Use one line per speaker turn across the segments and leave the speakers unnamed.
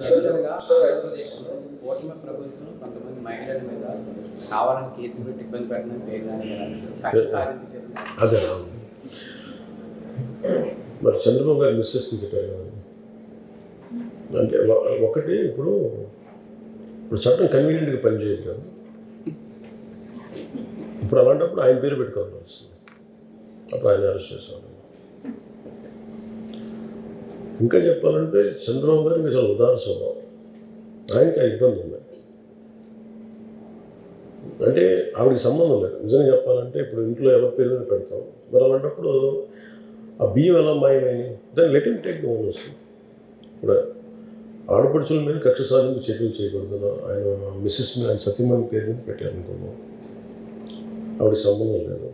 రెగ్యులర్గా ఆంధ్రప్రదేశ్లో కూటమి ప్రభుత్వం కొంతమంది మహిళల మీద కావాలని కేసులు పెట్టి ఇబ్బంది పెట్టడం పేరు కానీ కక్ష సాధించారు.
అదే మరి చంద్రబాబు గారు మిస్సెస్ని పెట్టారు అంటే ఒకటి ఇప్పుడు చట్టం కన్వీనియంట్గా పనిచేయదు కదా. ఇప్పుడు అలాంటప్పుడు ఆయన పేరు పెట్టుకోవాల్సి వస్తుంది. అప్పుడు ఆయన అరెస్ట్ చేసేవాళ్ళు. ఇంకా చెప్పాలంటే చంద్రబాబు గారికి చాలా ఉదార స్వభావం. ఆయనకి ఆ ఇబ్బంది ఉంది. అంటే ఆవిడకి సంబంధం లేదు. నిజంగా చెప్పాలంటే ఇప్పుడు ఇంట్లో ఎవరి పేరు మీద పెడతాం. మరి అలాంటప్పుడు ఆ బియ్యం ఎలా మాయమైంది దాన్ని let him take the owners. ఇప్పుడు ఆడపడుచుల మీద కక్ష సాధింపు చర్యలు చేయకూడదు. ఆయన మిస్సెస్ మీద ఆయన సతీమణి పేరు మీద పెట్టారనుకున్నాం. ఆవిడ సంబంధం లేదు.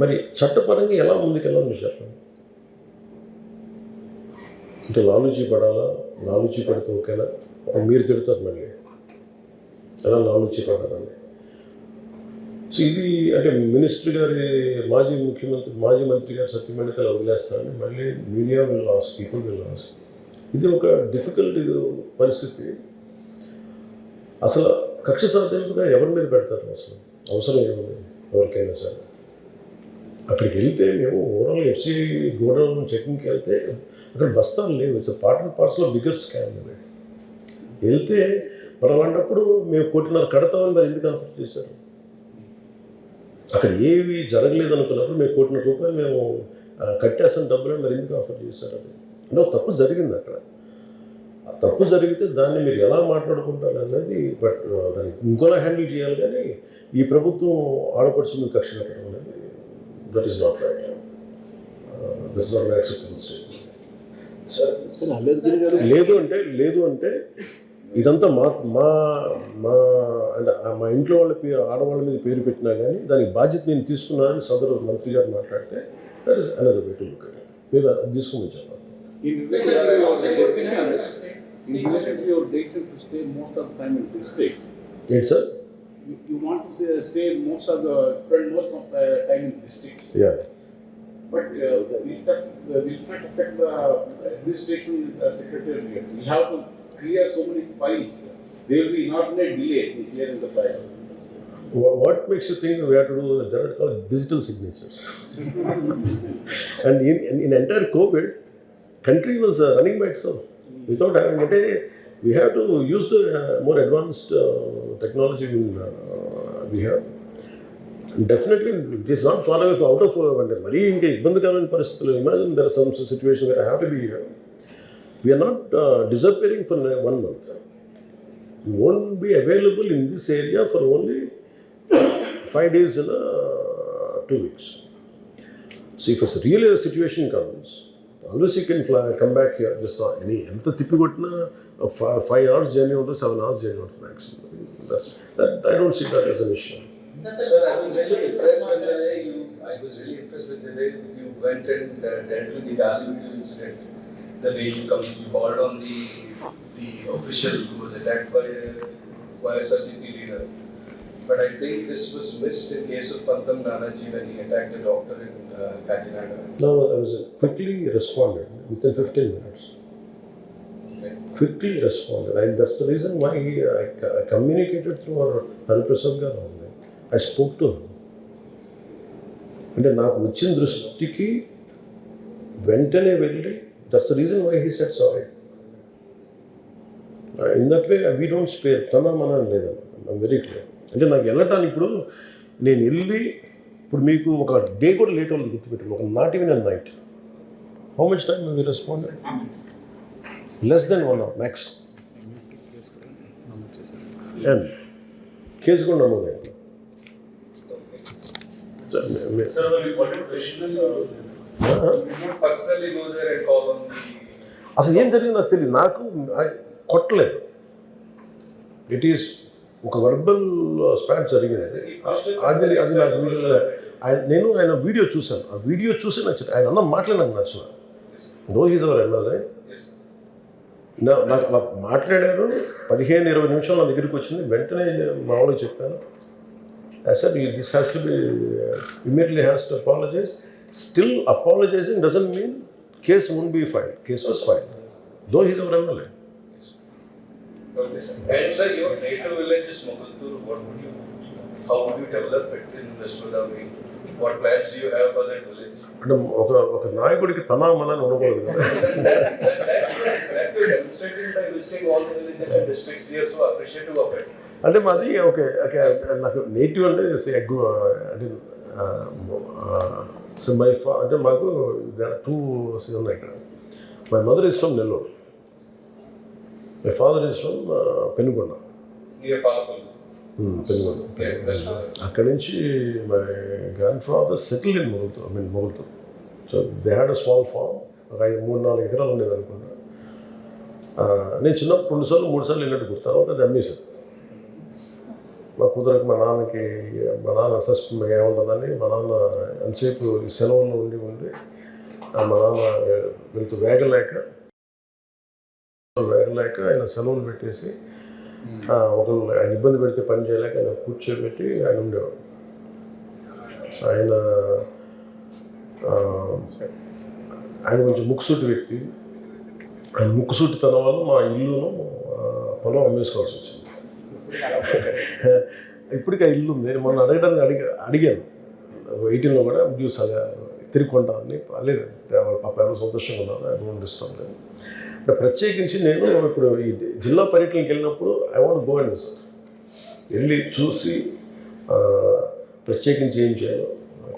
మరి చట్టపరంగా ఎలా ముందుకెళ్ళాలని చెప్పండి. అంటే లాలూచి పడాలా? లాలూచి పడితే ఓకేనా? మీరు తిడతారు మళ్ళీ ఎలా లాలూచి పడాలని. సో ఇది అంటే మినిస్టర్ గారి మాజీ మంత్రి గారు సత్యమణితో వదిలేస్తారని మళ్ళీ media will loss, people will loss. ఇది ఒక డిఫికల్ట్ పరిస్థితి. అసలు కక్ష సాధింపుగా ఎవరి మీద పెడతారు? అసలు అవసరం ఏముంది ఎవరికైనా సరే? అక్కడికి వెళ్తే మేము ఓవరాల్ ఎఫ్సీ గోడౌన్ చెకింగ్కి వెళ్తే అక్కడ బస్తాలు లేవు. It's part and parcel bigger scam అనేది. వెళ్తే మరి అలాంటప్పుడు మేము 1.5 కోటి కడతామని మరి ఎందుకు ఆఫర్ చేశారు? అక్కడ ఏవి జరగలేదు అనుకున్నప్పుడు మేము 1.5 కోటి మేము కట్టేసిన డబ్బులను మరి ఎందుకు ఆఫర్ చేశారు? అది అంటే తప్పు జరిగింది అక్కడ. ఆ తప్పు జరిగితే దాన్ని మీరు ఎలా మాట్లాడుకుంటారు అనేది బట్ దాన్ని ఇంకోలా హ్యాండిల్ చేయాలి. కానీ ఈ ప్రభుత్వం ఆడపడుచుని కక్ష కట్టడం అనేది that is not right. That's not acceptable statement. లేదు అంటే ఇదంతా మా మా మా అంటే మా ఇంట్లో వాళ్ళ ఆడవాళ్ళ మీద పేరు పెట్టినా కానీ దానికి బాధ్యత నేను తీసుకున్నానని సదరు మంత్రి గారు మాట్లాడితే that is another way to look at it. మీరు అది తీసుకుని చెప్పాలి.
In relation to your decision to stay most of the time in districts.
Yes, sir.
You want to spend most of the time in districts.
Yeah.
But will not affect the administration secretariat. You have to clear so many files. There will be inordinate delay in clearing the files.
What makes you think we have to do? There are called digital signatures. And in entire COVID, country was running by itself without having it. We have to use the more advanced technology we have. Definitely, it is not far away from out of Mari inke ibbandikaramana paristhitulu. Imagine there are some situation where I have to be here. We are not disappearing for 1 month. We won't be available in this area for only 5 days in 2 weeks. So if a real situation comes, always you can come back here. Just any enta tippi kottna 5 hours journey or 7 hours journey or maximum. That I don't see that as an issue.
Sir, I was really impressed with the way you went and dealt with the Gali video incident. The way you called on the official who was attacked by YSRCP leader. But I think this was missed in case of Pantam Nanaji when he attacked a doctor in Kakinada.
No, I was quickly responded within 15 minutes.
Okay.
Quickly responded. And that's the reason why I communicated through our Hariprasad garu. I spoke to him. అంటే నాకు వచ్చిన దృష్టికి వెంటనే వెళ్ళి that's the reason why he said sorry. In that way we don't spare తన మన లేదన్న. I'm very clear. అంటే నాకు వెళ్ళటానికి ఇప్పుడు నేను వెళ్ళి ఇప్పుడు మీకు ఒక డే కూడా లేట్ అవ్వదు గుర్తుపెట్టాను. ఒక not even a night. How much time we respond? Less than 1 hour max. Case కూడా నమోదైంది.
Sir, what question? You don't personally go there and call on the.
అసలు ఏం జరిగిందో నాకు తెలియదు. నాకు కొట్టలేదు. ఇట్ ఈస్ ఒక వర్బల్ స్పాట్ జరిగింది. అది నాకు నేను ఆయన వీడియో చూశాను. ఆ వీడియో చూసి నచ్చింది. ఆయన అన్న మాటలే నాకు నచ్చిన. No he's our MLA. నాకు అలా మాట్లాడారు. 15-20 నిమిషాలు నా దగ్గరికి వచ్చింది. వెంటనే మామూలుగా చెప్పాను. I said, this has to be, immediately has to apologize. Still apologizing doesn't mean case won't be filed. Case was filed. Though he's hour MLA.
Okay, sir. And sir, your native village is Mogultur. How would you develop it in West Godavari? What plans do you have for that village?
అంటే ఒక నాయకుడికి తన మనని ఉండకూడదు కదా.
That you demonstrating by visiting all the villages and districts. We are so appreciative of it.
అంటే మాది okay okay నాకు నేటివ్ అంటే అంటే సో అంటే మాకు టూ ఉన్నాయి ఇక్కడ. My mother is from Nellore, my father is from Penugonda.
Near Palapalli.
Penugonda.
Yeah, West Godavari.
అక్కడి నుంచి my grandfather settle in Mogalthur. So they had a small farm. ఒక 3-4 ఎకరాలు ఉండేది అనుకుంటా. నేను చిన్నప్పుడు 2-3 సార్లు వెళ్ళినట్టు గుర్తు. తర్వాత అది అమ్మేశాను. మా కుదరకు మా నాన్న సస్పెండ్ ఏముండదని మా నాన్న ఎంతసేపు సెలవుల్లో ఉండి మా నాన్న వెళ్తూ వేగలేక ఆయన సెలవులు పెట్టేసి ఒకళ్ళు ఆయన ఇబ్బంది పెడితే పని చేయలేక ఆయన కూర్చోబెట్టి ఆయన ఉండేవాడు. సో ఆయన కొంచెం ముక్కుసూటి వ్యక్తి. ఆయన ముక్కుసూటితనం వల్ల మా ఇల్లును పొలం అమ్మేసుకోవాల్సి వచ్చింది. ఇప్పటికీ ఆ ఇల్లు ఉంది. మొన్న అడిగాను 18లో కూడా చూసాగా తిరిగి కొంటామని. లేదు పాప ఎవరు సంతోషంగా ఉన్నారు, ఐ డోంట్ డిస్టర్బ్ లేదు. అంటే ప్రత్యేకించి నేను ఇప్పుడు ఈ జిల్లా పర్యటనకి వెళ్ళినప్పుడు I want go and visit, వెళ్ళి చూసి ప్రత్యేకించి ఏం చేయాలో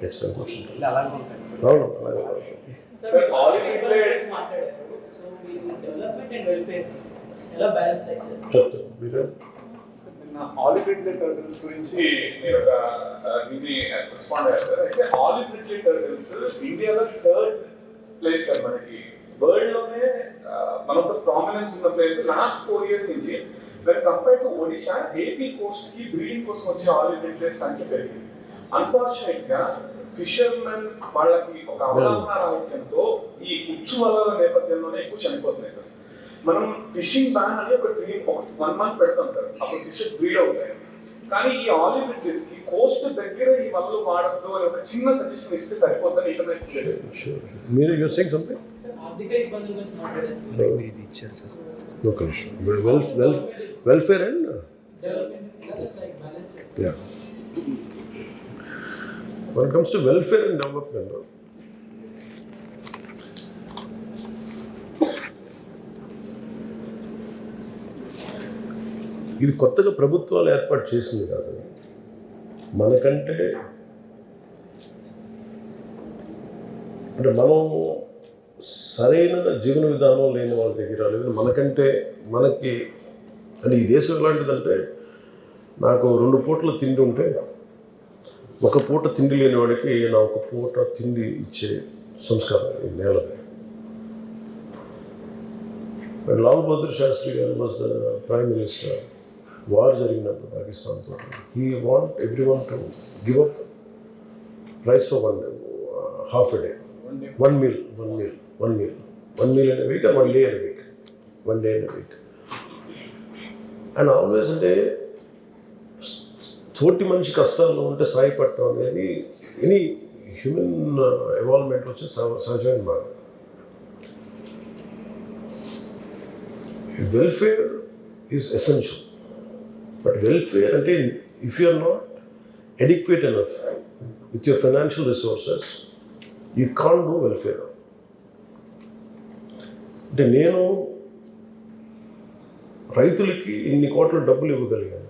ఖచ్చితంగా కూర్చుంటాను.
ఇలా అలాగే ఉంటాయి.
అవును అలాగే.
Sir, all it is
So we development and welfare ఎలా బ్యాలెన్స్ చేస్తారు?
చెప్తాను మీరు.
ఆలివ్ రిడ్లీ టర్టిల్స్ గురించి మీరు దీన్ని రెస్పాండ్ అయ్యారు సార్. అయితే ఆలివ్ రిడ్లీ టర్టిల్స్ ఇండియాలో 3rd ప్లేస్ సార్. మనకి వరల్డ్ లోనే వన్ ఆఫ్ ద ప్రామినెన్స్ ఉన్న ప్లేస్. లాస్ట్ 4 years నుంచి దాని compare to Odisha, AP Coast కి బ్రీడింగ్ కోసం వచ్చే ఆలివ్ రిడ్లీస్ సంఖ్య పెరిగింది. అన్ఫార్చునేట్ గా ఫిషర్మెన్ వాళ్ళకి ఒక అవగాహన రాహిత్యంతో ఈ ఉచ్చు వలల నేపథ్యంలోనే ఎక్కువ చనిపోతున్నాయి సార్. మనం ఫిషింగ్ బ్యాన్ అని ఒక 1 month పెడతాం సార్, అప్పుడు ఫిషెస్ బ్రీడ్ అవుతాయి. కానీ ఈ ఆలివ్ రిడ్లీస్ కి కోస్ట్ దగ్గర ఈ వలలు వాడద్దు అని ఒక చిన్న సజెషన్ ఇస్తే సరిపోతుందని ఇంటర్నేషనల్.
మీరు యూర్ సేయింగ్ సంథింగ్?
ఆర్థిక ఇబ్బందుల గురించి మాట్లాడారు.
ఒక నిమిషం. వెల్ఫేర్ అండ్
డెవలప్మెంట్ ఎలా లైక్ బ్యాలెన్స్ చేస్తారు?
yeah. When it comes to welfare and development, ఇది కొత్తగా ప్రభుత్వాలు ఏర్పాటు చేసింది కాదు. మనకంటే అంటే మనం సరైన జీవన విధానం లేని వాళ్ళ దగ్గర లేదు. మనకి అంటే ఈ దేశం ఎలాంటిదంటే, నాకు 2 పూటల తిండి ఉంటే 1 పూట తిండి లేని వాడికి నా 1 పూట తిండి ఇచ్చే సంస్కారం ఈ నేలది. లాల్ బహదూర్ శాస్త్రి గారు was the prime minister. War జరిగినప్పుడు పాకిస్తాన్తో he want everyone to give up rice for half a day, one meal in a week or 1 day in a week, 1 day in a week. And always అంటే తోటి మనిషి కష్టాల్లో ఉంటే సాయపడటం అనేది any human evolvement వచ్చే సహజమైన మాట. Welfare is essential. But welfare అంటే if you are not adequate enough with your financial resources, you can't do welfare. అంటే నేను రైతులకి ఇన్ని కోట్ల డబ్బులు ఇవ్వగలిగాను,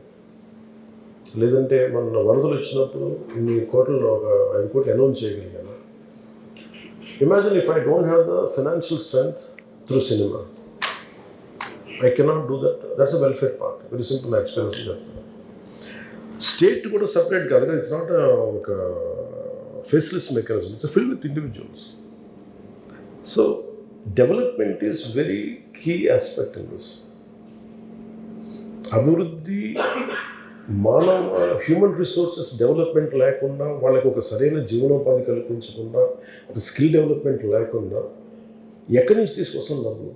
లేదంటే మన వరదలు వచ్చినప్పుడు ఇన్ని కోట్లు ఒక 5 కోట్లు అనౌన్స్ చేయగలిగాను. Imagine if I don't have the financial strength through cinema, I cannot do that. That's a welfare part. Very simple experience చెప్తాను. స్టేట్ కూడా సపరేట్ కాదు కదా. ఇట్స్ నాట్ ఒక faceless mechanism. It's filled with individuals. So development is very key aspect in this. అభివృద్ధి human resources development లేకుండా, వాళ్ళకి ఒక సరైన జీవనోపాధి కల్పించకుండా, ఒక స్కిల్ డెవలప్మెంట్ లేకుండా ఎక్కడి నుంచి తీసుకొస్తాం డబ్బులు?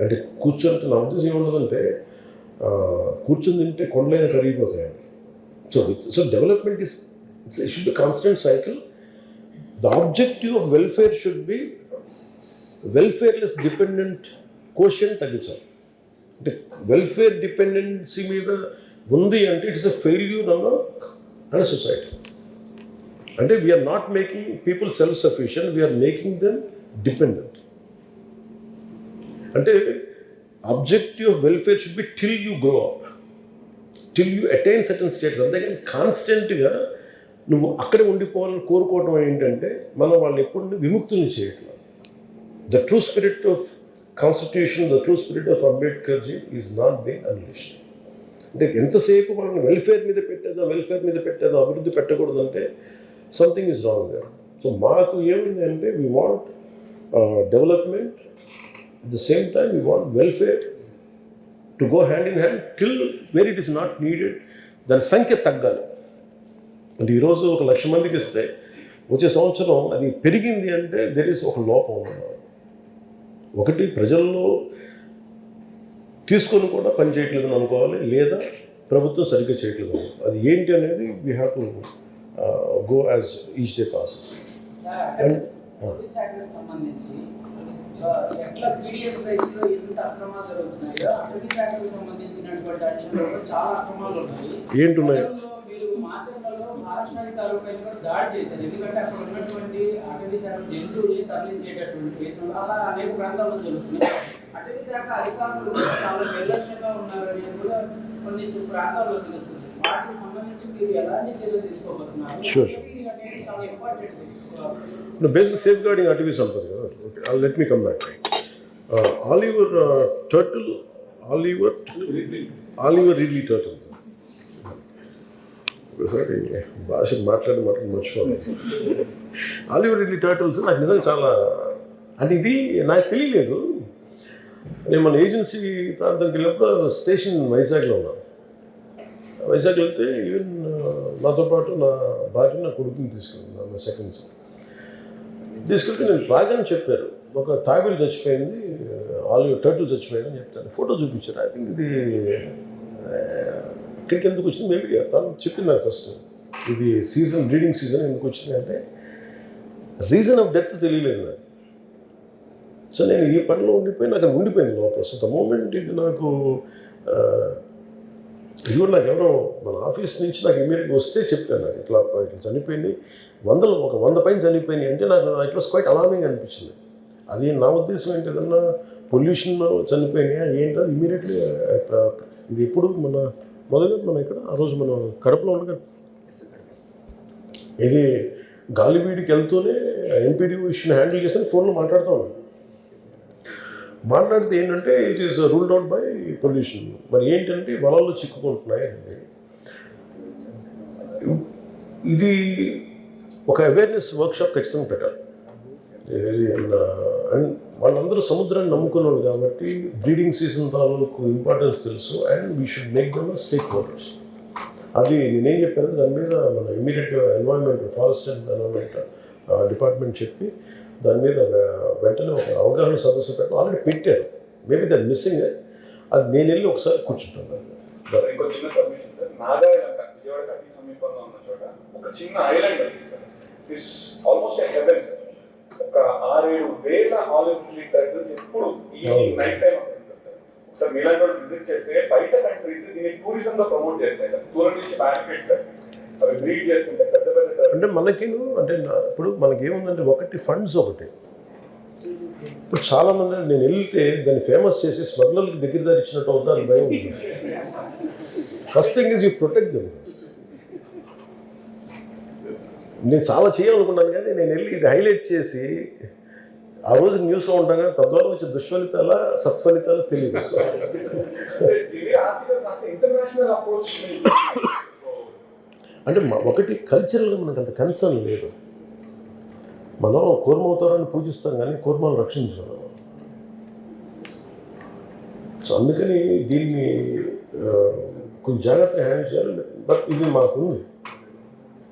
అంటే కూర్చొని నా ఉద్దేశం ఏమున్నదంటే, కూర్చొని తింటే కొండలైన కరిగిపోతాయండి. So development is it should be constant cycle. The objective of welfare should be welfare less dependent quotient తగ్గించాలి. అంటే వెల్ఫేర్ డిపెండెన్సీ మీద ఉంది అంటే ఇట్స్ అ ఫెయిల్యూర్ అన్న సొసైటీ. అంటే we're not making people self sufficient, we're making them dependent. అంటే objective of welfare should be till you grow up, till you attain certain states. అంతేగాని కాన్స్టెంట్గా నువ్వు అక్కడే ఉండిపోవాలని కోరుకోవడం ఏంటంటే మనం వాళ్ళని ఎప్పుడు విముక్తుల్ని చేయట్లేదు. The true spirit of constitution, the true spirit of Ambedkarji is not been unleashed. అంటే ఎంతసేపు వాళ్ళని వెల్ఫేర్ మీద పెట్టేదో అభివృద్ధి పెట్టకూడదంటే something is wrong there. So మాకు ఏముంది అంటే we want development, at the same time we want welfare to go hand in hand till where it is not needed. దాని సంఖ్య తగ్గాలి. అంటే ఈరోజు 1,00,000 మందికి ఇస్తే వచ్చే సంవత్సరం అది పెరిగింది అంటే దెర్ ఈస్ ఒక లోపం ఉన్నది. ఒకటి ప్రజల్లో తీసుకొని కూడా పని చేయట్లేదని అనుకోవాలి, లేదా ప్రభుత్వం సరిగ్గా చేయట్లేదు. అది ఏంటి అనేది we have to go as each day passes.
Police శాఖకు సంబంధించి ఎట్లా పీడిఎస్ రైస్ లో ఎంత అక్రమాలు జరుగుతున్నాయో అటవీ శాఖకు సంబంధించినటువంటి అంశాల్లో చాలా అక్రమాలు ఉన్నాయి.
ఏంటున్నాయి?
మీరు మాచర్లలో మహారాష్ట్ర అధికారులపై దాడి చేశారు. ఎందుకంటే అక్కడ ఉన్నటువంటి అటవీ శాఖ జంతువుల్ని తరలించేటటువంటి ప్రయత్నం అలా అనేక ప్రాంతాల్లో జరుగుతున్నాయి. అటవీ శాఖ అధికారులు చాలా నిర్లక్ష్యంగా ఉన్నారని కూడా కొన్ని ప్రాంతాల్లో తెలుస్తుంది. వాటికి సంబంధించి మీరు ఎలాంటి చర్యలు తీసుకోబోతున్నారు?
Sure.
అనేది చాలా ఇంపార్టెంట్.
No, basically safeguarding అటవీ సంపద కదా. Okay, let me come back. Oliver Ridley turtle. ఒకసారి భాష మాట్లాడి మర్చిపోవాలి. ఆలివర్ రిడ్లీ టర్టిల్స్ నాకు నిజంగా చాలా, అంటే ఇది నాకు తెలియలేదు. నేను మన ఏజెన్సీ ప్రాంతానికి వెళ్ళినప్పుడు స్టేషన్ వైజాగ్లో ఉన్నాను. వైజాగ్లో వెళ్తే ఈవెన్ నాతో పాటు నా భార్య నా కొడుకుని తీసుకెళ్ళాను, నా సెకండ్స్ తీసుకెళ్తే నేను రాగానే చెప్పారు ఒక తాబేలు చచ్చిపోయింది, ఆలివర్ టర్టిల్ చచ్చిపోయింది అని చెప్తాను. ఫోటో చూపించారు. ఐ థింక్ ఇది ఇక్కడికి ఎందుకు వచ్చింది, మేబీ తను చెప్పింది నాకు ఫస్ట్. ఇది బ్రీడింగ్ సీజన్ ఎందుకు వచ్చింది అంటే రీజన్ ఆఫ్ డెత్ తెలియలేదు నాకు. సో నేను ఈ పనిలో ఉండిపోయి నాకు అది ఉండిపోయింది లోపల. సో ద మూమెంట్ ఇది నాకు ఇది కూడా నాకు ఎవరో మన ఆఫీస్ నుంచి నాకు ఇమీడియట్గా వస్తే చెప్పాను, నాకు ఇట్లా చనిపోయింది, 100 పైన చనిపోయినాయి అంటే నాకు ఇట్ వాస్ క్వైట్ అలార్మింగ్ అనిపించింది. అది నా ఉద్దేశం ఏంటి, ఏదన్నా పొల్యూషన్ చనిపోయినాయా ఏంటో ఇమీడియట్లీ. ఇది ఎప్పుడు మొదలుగా మనం ఇక్కడ ఆ రోజు మనం కడపలో ఉండగా ఇది గాలివీడికి వెళ్తూనే ఎంపీడీ ఇష్యూని హ్యాండిల్ చేసి ఫోన్లో మాట్లాడుతూ ఉన్నాను. మాట్లాడితే ఏంటంటే it is ruled out by pollution. మరి ఏంటంటే వలల్లో చిక్కుకుంటున్నాయి అనేది. ఇది ఒక అవేర్నెస్ వర్క్షాప్ ఖచ్చితంగా పెట్టాలి. అండ్ వాళ్ళందరూ సముద్రాన్ని నమ్ముకున్న వాళ్ళు కాబట్టి బ్రీడింగ్ సీజన్ తాలూకు ఇంపార్టెన్స్ తెలుసు. And we should make them stake holders. అది నేనేం చెప్పానంటే దాని మీద మన ఇమీడియట్గా environment, forest and environment department చెప్పి దాని మీద వెంటనే ఒక అవగాహన సదస్సు పెట్టడం ఆల్రెడీ పెట్టారు. మేబీ దాని మిస్సింగ్. అది నేను వెళ్ళి ఒకసారి కూర్చుంటాను.
ఇంకో చిన్న సబ్మిషన్ సార్, నాగాలంక విజయవాడ అతి సమీపంలో ఉన్న చోట ఒక చిన్న ఐలాండ్ దిస్ ఆల్మోస్ట్ హెవెన్. ఒక 6-7 వేల ఆలివ్ రిడ్లీ టర్టిల్స్ ఎప్పుడు ఈవినింగ్ నైట్ టైం అక్కడ ఉంటుంది సార్. ఒకసారి మీలాంటి వాళ్ళు విజిట్ చేస్తే బయట కంట్రీస్ దీన్ని టూరిజం గా ప్రమోట్ చేస్తాయి సార్. దూరం నుంచి బెనిఫిట్స్ అవి బ్రీడ్ చేస్తుంటే పెద్ద పెద్ద
అంటే మనకి అంటే ఇప్పుడు మనకి ఏముందంటే ఒకటి ఫండ్స్, ఒకటి ఇప్పుడు చాలామంది నేను వెళ్తే దాన్ని ఫేమస్ చేసి స్మగ్లర్లకు దగ్గర దారి ఇచ్చినట్టు అవుతా అని భయం ఉంది. First thing is you protect them. నేను చాలా చేయాలనుకున్నాను కానీ నేను వెళ్ళి ఇది హైలైట్ చేసి ఆ రోజు న్యూస్లో ఉంటాను కానీ తద్వారా వచ్చే దుష్ఫలితాల సత్ఫలితాలు తెలియదు.
ఇంటర్నేషనల్ అప్రోచ్
అంటే ఒకటి కల్చరల్గా మనకు అంత కన్సర్న్ లేదు. మనం కూర్మవుతారని పూజిస్తాం కానీ కూర్మాలను రక్షించగలం. సో అందుకని దీన్ని కొంచెం జాగ్రత్తగా హ్యాండిల్ చేయాలి. బట్ ఇది మాకుంది.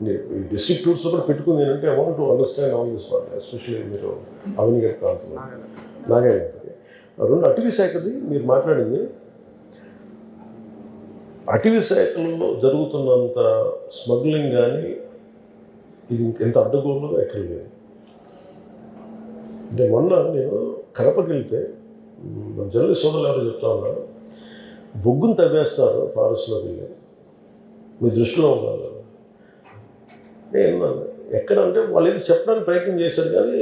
ఈ డిస్ట్రిక్ట్ టూర్స్లో కూడా పెట్టుకుంది ఏంటంటే I want to understand all this part, especially మీరు అవనిగడ్ ప్రాంతంలో నాగాలంకది. 2 అటవీ శాఖది మీరు మాట్లాడింది. అటవీ శాఖలో జరుగుతున్నంత స్మగ్లింగ్ కానీ ఇది ఎంత అడ్డగోలుగా ఎక్కడ లేదు. అంటే మొన్న నేను కడపకి వెళ్తే జర్నలిస్ట్ సోదరులు ఎవరు చెప్తా ఉన్నారు, బొగ్గును తవ్వేస్తారు ఫారెస్ట్లోకి వెళ్ళి, మీ దృష్టిలో ఉన్నారు. నేను ఎక్కడంటే వాళ్ళు ఏది చెప్పడానికి ప్రయత్నం చేశారు కానీ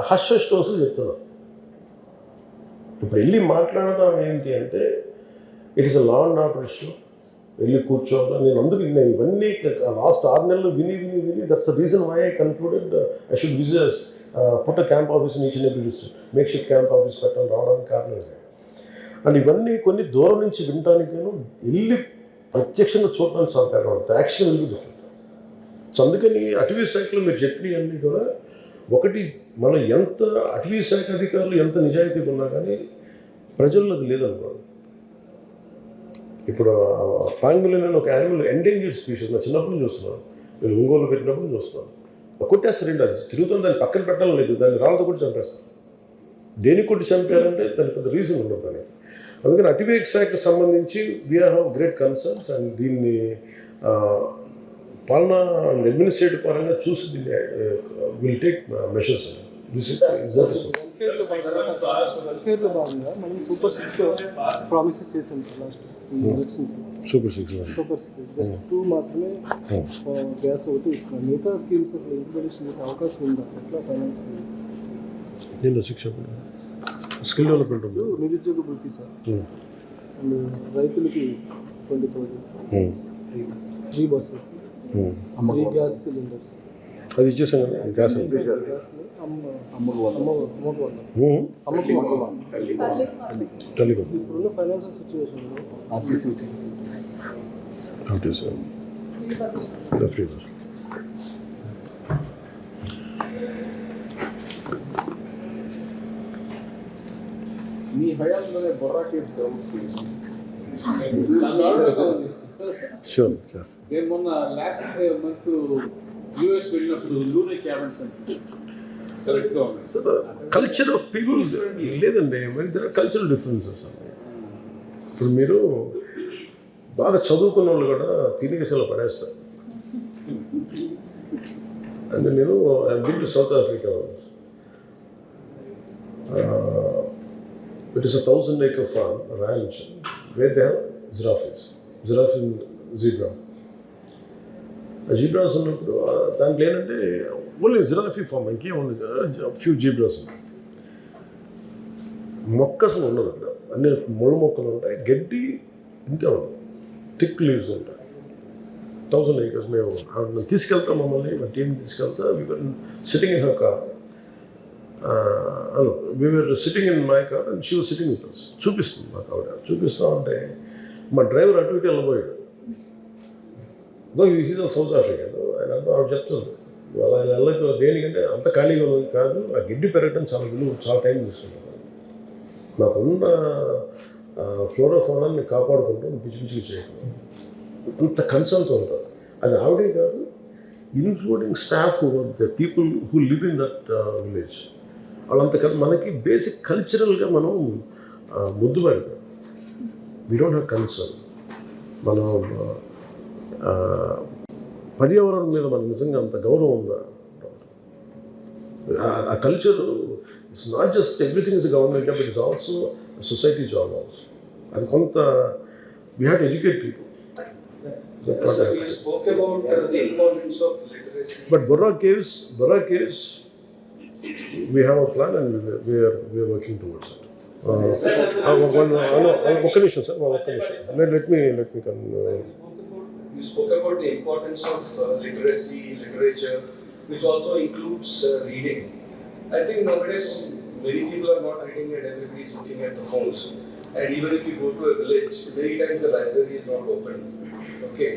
హష్ టోస్లు చెప్తున్నారు. ఇప్పుడు వెళ్ళి మాట్లాడదాం ఏంటి అంటే it is a law and order issue, వెళ్ళి కూర్చోవాలి. నేను అందుకు ఇవన్నీ లాస్ట్ 6 నెలలు విని that's the reason why I concluded I should visit put a camp office in each and every district, makeshift camp office పెట్టడం రావడానికి కారణం ఇదే. అండ్ ఇవన్నీ కొన్ని దూరం నుంచి వినడానికి వెళ్ళి ప్రత్యక్షంగా చూడడానికి చాలా తేడా ఉంటుంది. Action will be different. So అందుకని అటవీ శాఖలో మీరు చెప్పినవన్నీ కూడా ఒకటి, మనం ఎంత అటవీ శాఖ అధికారులు ఎంత నిజాయితీగా ఉన్నా కానీ ప్రజల్లో అది లేదనుకోండి. ఇప్పుడు పాంగులిన్ అని ఒక యానిమల్ ఎండేంజర్డ్ స్పీషీస్ నా చిన్నప్పుడు చూస్తున్నాను, నేను ఒంగోలు పెట్టినప్పుడు చూస్తున్నాను. కొట్టేస్తారండి, అది తిరుగుతుంది, దాన్ని పక్కన పెట్టడం లేదు, దాన్ని రాళ్ళతో కొట్టి చంపేస్తారు. దేనికి కొట్టి చంపారంటే దానికి పెద్ద రీజన్ ఉండదు. కానీ అందుకని అటవీ శాఖకు సంబంధించి we are have great concerns and దీన్ని పాలనా అడ్మినిస్ట్రేటివ్ పరంగా చూసి దీన్ని విల్ టేక్ మెషర్స్.
వెల్ఫేర్లో భాగంగా మనం సూపర్ 6 ప్రామిసెస్ చేసాం sir last elections.
Super 6
just 2 మాత్రమే గ్యాస్ ఒకటి ఇస్తున్నాం. మిగతా స్కీమ్స్ అసలు ఇంప్లిమెంటేషన్ చేసే అవకాశం ఉందా? ఎట్లా ఫైనాన్స్
నేను శిక్ష స్కిల్ డెవలప్మెంట్ ఉంది,
నిరుద్యోగ వృత్తి సార్, అండ్ రైతులకి 20,000 free buses, free gas cylinders
అది ఇచ్చేసాం కదా. గ్యాస్ టెలికాం
ఇప్పుడున్న ఫైనాన్షియల్ సిచ్యువేషన్లో
ఫ్రీ బస్.
మీ హయాంలోనే బొర్రా కేసు డెవలప్
షూర్ చేస్తాను.
నేను మొన్న లాస్ట్ మంత్ యూఎస్ వెళ్ళినప్పుడు లూనే క్యాబిన్స్ అని కరెక్ట్గా ఉన్నాయి.
So the culture of people లేదండి, మరి దర్ ఆర్ కల్చరల్ డిఫరెన్సెస్ అండి. ఇప్పుడు మీరు బాగా చదువుకున్న వాళ్ళు కూడా తిరిగేసేలా పడేస్తారు. అంటే నేను I been to south Africa. It is a 1,000-acre farm, ranch, where they have giraffes, giraffe and zebra. ఆ జీబ్రాస్ ఉన్నప్పుడు దాంట్లో ఏంటంటే ఓన్లీ జిరాఫీ ఫామ్, ఇంకేం ఉండదు, ఫ్యూ జీబ్రాస్ ఉన్నాయి. మొక్క అసలు ఉండదు అక్కడ, అన్ని ముళ్ళ మొక్కలు ఉంటాయి, గడ్డి ఇంతే ఉండదు, థిక్ లీవ్స్ ఉంటాయి. 1,000 acres. మేము తీసుకెళ్తాం, మమ్మల్ని మా టీం తీసుకెళ్తా. We were sitting in her car, we were sitting in my car and she was sitting with us. చూపిస్తుంది మాకు ఆవిడ, చూపిస్తూ ఉంటే మా డ్రైవర్ అటు ఇటు వెళ్ళబోయాడు. Is all South African. ఆయన అంతా ఆవిడ చెప్తుంది, వాళ్ళ ఆయన వెళ్ళకు దేనికంటే అంత ఖాళీగా ఉన్నది కాదు, ఆ గిడ్డి పెరగడం చాలా విలువ, చాలా టైం తీసుకున్నాను. నాకున్న ఫ్లోరోఫోనాన్ని కాపాడుకుంటూ పిచ్చి పిచ్చికి చేయడం అంత కన్సర్న్తో ఉంటారు. అది ఆవిడే కాదు, including staff, the people who live in that village, వాళ్ళంత కదా. మనకి బేసిక్ కల్చరల్గా మనం ముద్దుబారిగా, వీ డోంట్ హ్యావ్ కన్సర్న్. మనం పర్యావరణం మీద మనకు నిజంగా అంత గౌరవం ఉందా? ఆ culture it's not just everything is government job, it is also society job also. అది కొంత we have to educate people.
We spoke about the importance of literacy.
But Borra Caves, we have a plan and we are working towards it. One condition, sir. Let me come.
You spoke about the importance of literacy, literature, which also includes reading. I think nowadays many people are not reading and everybody is looking at the phones. And even if you go to a village, many times the library is not open. Okay.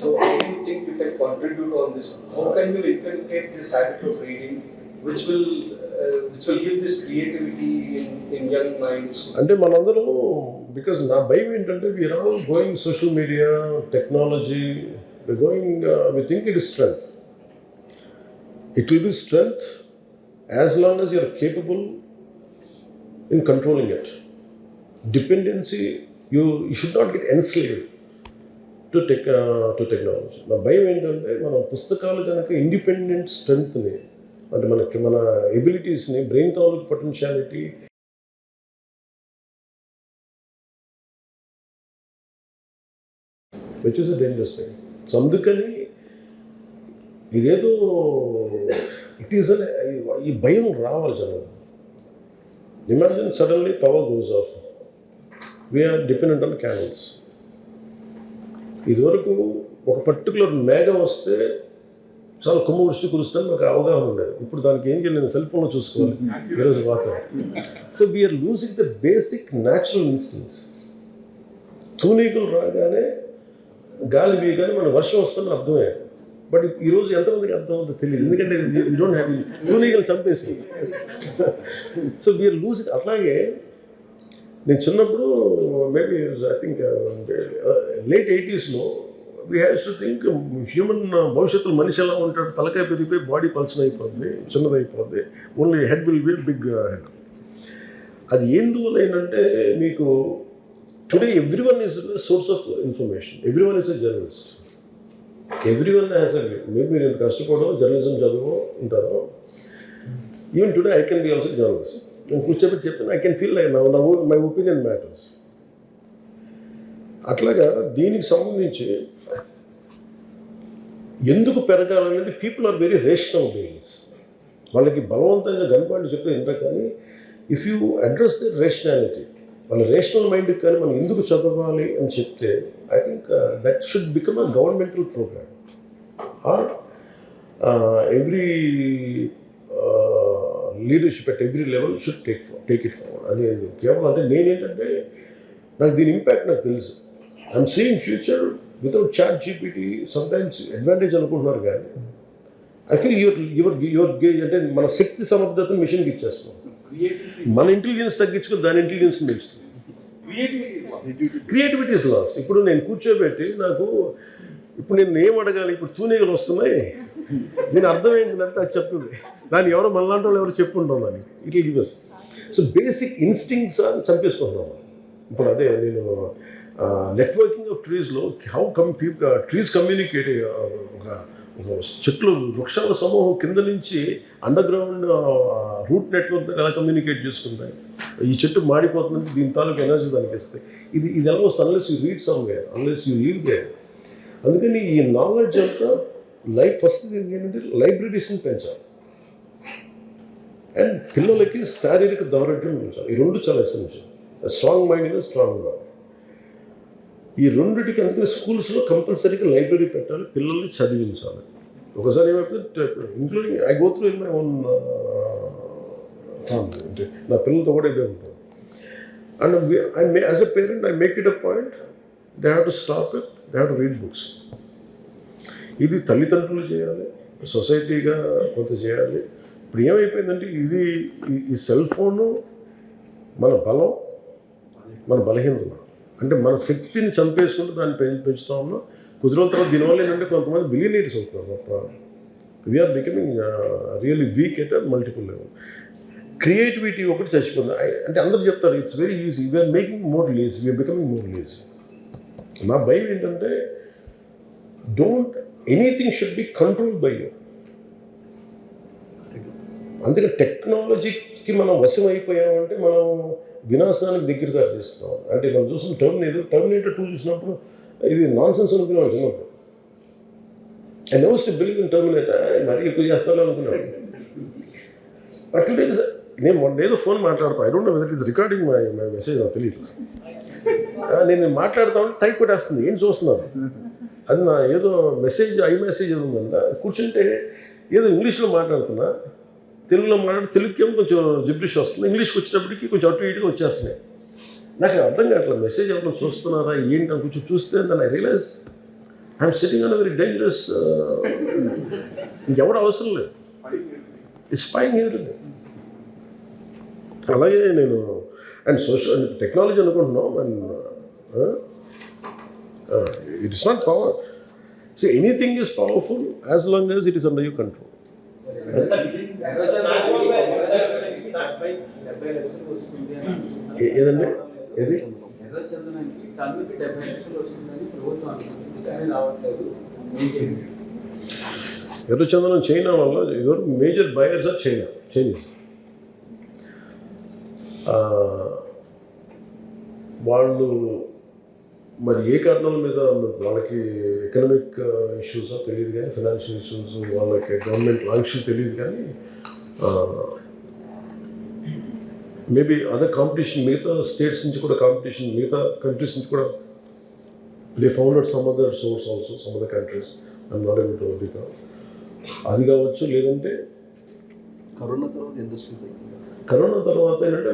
So how do you think you can contribute on this? How can you inculcate this habit of reading, which will give this creativity in young minds?
అంటే మనందరం, because నా భయం ఏంటంటే we are all going social media, technology, we think it is strength. It will be strength as long as you are capable in controlling it. Dependency, you should not get enslaved to technology. నా భయం ఏంటంటే మనం పుస్తకాలు కనుక independent స్ట్రెంగ్త్ని అంటే మన ఎబిలిటీస్ని, బ్రెయిన్ తాలూకు potentiality which is a dangerous thing. So అందుకని ఇదేదో ఇట్ ఈస్ అన్ ఈ భయం రావాలి జనం. Imagine suddenly power goes off, we are dependent on candles. ఇదివరకు ఒక పర్టికులర్ మేఘం వస్తే చాలా కుంభవృష్టి కురుస్తుందని నాకు అవగాహన ఉండేది. ఇప్పుడు దానికి ఏం చేయాలి, నేను సెల్ ఫోన్లో చూసుకోవాలి ఈరోజు వాతావరణం. So we're losing the basic natural instincts. తూనీకులు రాగానే గాలి వీయగానే మన వర్షం వస్తుందని అర్థమే. బట్ ఈరోజు ఎంతమందికి అర్థం అవుతుందో తెలియదు, ఎందుకంటే వీ డోంట్ హ్యావ్ తూనీగలు చంపేసి. So we're losing. అట్లాగే నేను చిన్నప్పుడు maybe I think late 80s we have to think human భవిష్యత్తులో మనిషి ఎలా ఉంటాడు, తలకాయ పెరిగిపోయి బాడీ పల్సన్ అయిపోద్ది, చిన్నదైపోద్ది, only head will be big head. అది ఎందువల్ల ఏంటంటే మీకు today everyone is source of information, everyone is a journalist, everyone has a maybe మీరు ఎంత కష్టపడో జర్నలిజం చదువు ఉంటారో. Even today I can be also journalist. నేను కూర్చోబెట్టి చెప్పాను, I can feel like my opinion matters. అట్లాగా దీనికి సంబంధించి ఎందుకు పెరగాలనేది people are very rational beings. వాళ్ళకి బలవంతంగా గన్పాయింట్ చెప్తే వింటారు, కానీ if you address the rationality, వాళ్ళ రేషనల్ మైండ్కి కానీ మనం ఎందుకు చదవాలి అని చెప్తే I think that should become a governmental programme or every leadership at every level should take it forward. అది కేవలం అంటే నేనేంటంటే నాకు దీని ఇంపాక్ట్ నాకు తెలుసు. I'm seeing future without chat GPT sometimes advantage అనుకుంటున్నారు, కానీ ఐ ఫీల్ యువర్ అంటే మన శక్తి సమర్థతను మిషన్కి ఇచ్చేస్తున్నాం. మన ఇంటెలిజెన్స్ తగ్గించుకుని దాని ఇంటెలిజెన్స్ పెంచుతుంది. Creativity is last. ఇప్పుడు నేను కూర్చోబెట్టి ఇప్పుడు నేను ఏం అడగాలి, ఇప్పుడు తూనీగలు వస్తున్నాయి, దీని అర్థం ఏంటంటే అది చెప్తుంది. దాన్ని ఎవరో మనలాంటి వాళ్ళు ఎవరు చెప్పుంటాం దానికి, it will give us. So basic instincts అని చంపేసుకుంటున్నాం. ఇప్పుడు అదే నేను నెట్వర్కింగ్ ఆఫ్ ట్రీస్లో హౌ ట్రీస్ కమ్యూనికేట్, ఒక చెట్లు వృక్షాల సమూహం కింద నుంచి అండర్ గ్రౌండ్ రూట్ నెట్వర్క్ ఎలా కమ్యూనికేట్ చేసుకుంటాయి. ఈ చెట్టు మాడిపోతుంది, దీని తాలూకు ఎనర్జీ దానికి ఇస్తాయి. ఇది ఎలా వస్తుంది, unless you read somewhere, unless you leave there. అందుకని ఈ నాలెడ్జ్ అంతా ఫస్ట్ ఏంటంటే లైబ్రరీస్ని పెంచాలి, అండ్ పిల్లలకి శారీరక దారుఢ్యం పెంచాలి. ఈ రెండు చాలా essential. Strong mind, strong body. ఈ రెండింటికి అందుకని స్కూల్స్లో కంపల్సరీగా లైబ్రరీ పెట్టాలి, పిల్లల్ని చదివించాలి. ఒకసారి ఏమైపోతే including I go through in my own family, అంటే నా పిల్లలతో కూడా ఇదే ఉంటుంది. And as a parent I make it a point, they have to stop it, they have to read books. ఇది తల్లిదండ్రులు చేయాలి, సొసైటీగా కొంత చేయాలి. ఇప్పుడు ఏమైపోయిందంటే ఈ సెల్ ఫోను మన బలం, మన బలహీనత. అంటే మన శక్తిని చంపేసుకుంటూ దాన్ని పెంచుతా ఉన్నాం. కొద్ది రోజుల తర్వాత దీనివల్ల ఏంటంటే కొంతమంది బిలియనీర్స్ అవుతున్నారు. We are becoming really weak at multiple level. Creativity ఒకటి చచ్చిపోతుంది. అంటే అందరూ చెప్తారు it's very easy, we are making more lazy, we are becoming more lazy. నా భయం ఏంటంటే anything should be controlled by you. అందుకే టెక్నాలజీకి మనం వశం అయిపోయామంటే మనం వినాశానికి దగ్గర దారి తీస్తున్నాం. అంటే మనం చూసిన టర్మినేటర్ 2 చూసినప్పుడు ఇది నాన్ సెన్స్ అనుకున్నాను చిన్నప్పుడు. I never to believe in terminator, మరీ ఎక్కువ చేస్తాను అనుకున్నాను. బట్ టుడే నేను మొన్న ఏదో ఫోన్ మాట్లాడతాను, I don't know whether it is recording my message, నాకు తెలియదు. నేను మాట్లాడుతా ఉంటే టైప్ కొట్టేస్తుంది, ఏం చూస్తున్నాను. అది నా ఏదో ఐ మెసేజ్ ఉందంట. కూర్చుంటే ఏదో ఇంగ్లీష్లో మాట్లాడుతున్నా, తెలుగులో తెలుగుకేమో కొంచెం జిబ్రిష్ వస్తుంది, ఇంగ్లీష్కి వచ్చేటప్పటికి కొంచెం అటు ఇటుగా వచ్చేస్తున్నాయి. నాకు అర్థం కావట్లేదు, మెసేజ్ ఎవరో చూస్తున్నారా ఏంటి అని కొంచెం చూస్తే దాన్ని I realize I'm sitting on very dangerous. ఇంకెవరు అవసరం లేదు, స్పైయింగ్ ఎవ్రీథింగ్. అలాగే నేను అండ్ సోషల్ టెక్నాలజీ అనుకుంటున్నాం, and it is not power. So anything is powerful as long as it is under your control. ఏదండి ఏది ఎర్రచందనం చైనా వల్ల ఇదివరకు మేజర్ బయర్స్ ఆర్ చైనీస్. వాళ్ళు మరి ఏ కారణాల మీద వాళ్ళకి ఎకనామిక్ ఇష్యూసో తెలియదు కానీ, ఫైనాన్షియల్ ఇష్యూస్, వాళ్ళకి గవర్నమెంట్ ఆంక్షలు తెలియదు కానీ, మేబీ అదర్ కాంపిటీషన్ మిగతా స్టేట్స్ నుంచి కూడా కాంపిటీషన్, మిగతా కంట్రీస్ నుంచి కూడా they founded some other source also, some other countries. I'm not able to recall. అది కావచ్చు, లేదంటే
కరోనా తర్వాత ఇండస్ట్రీ
కరోనా తర్వాత ఏంటంటే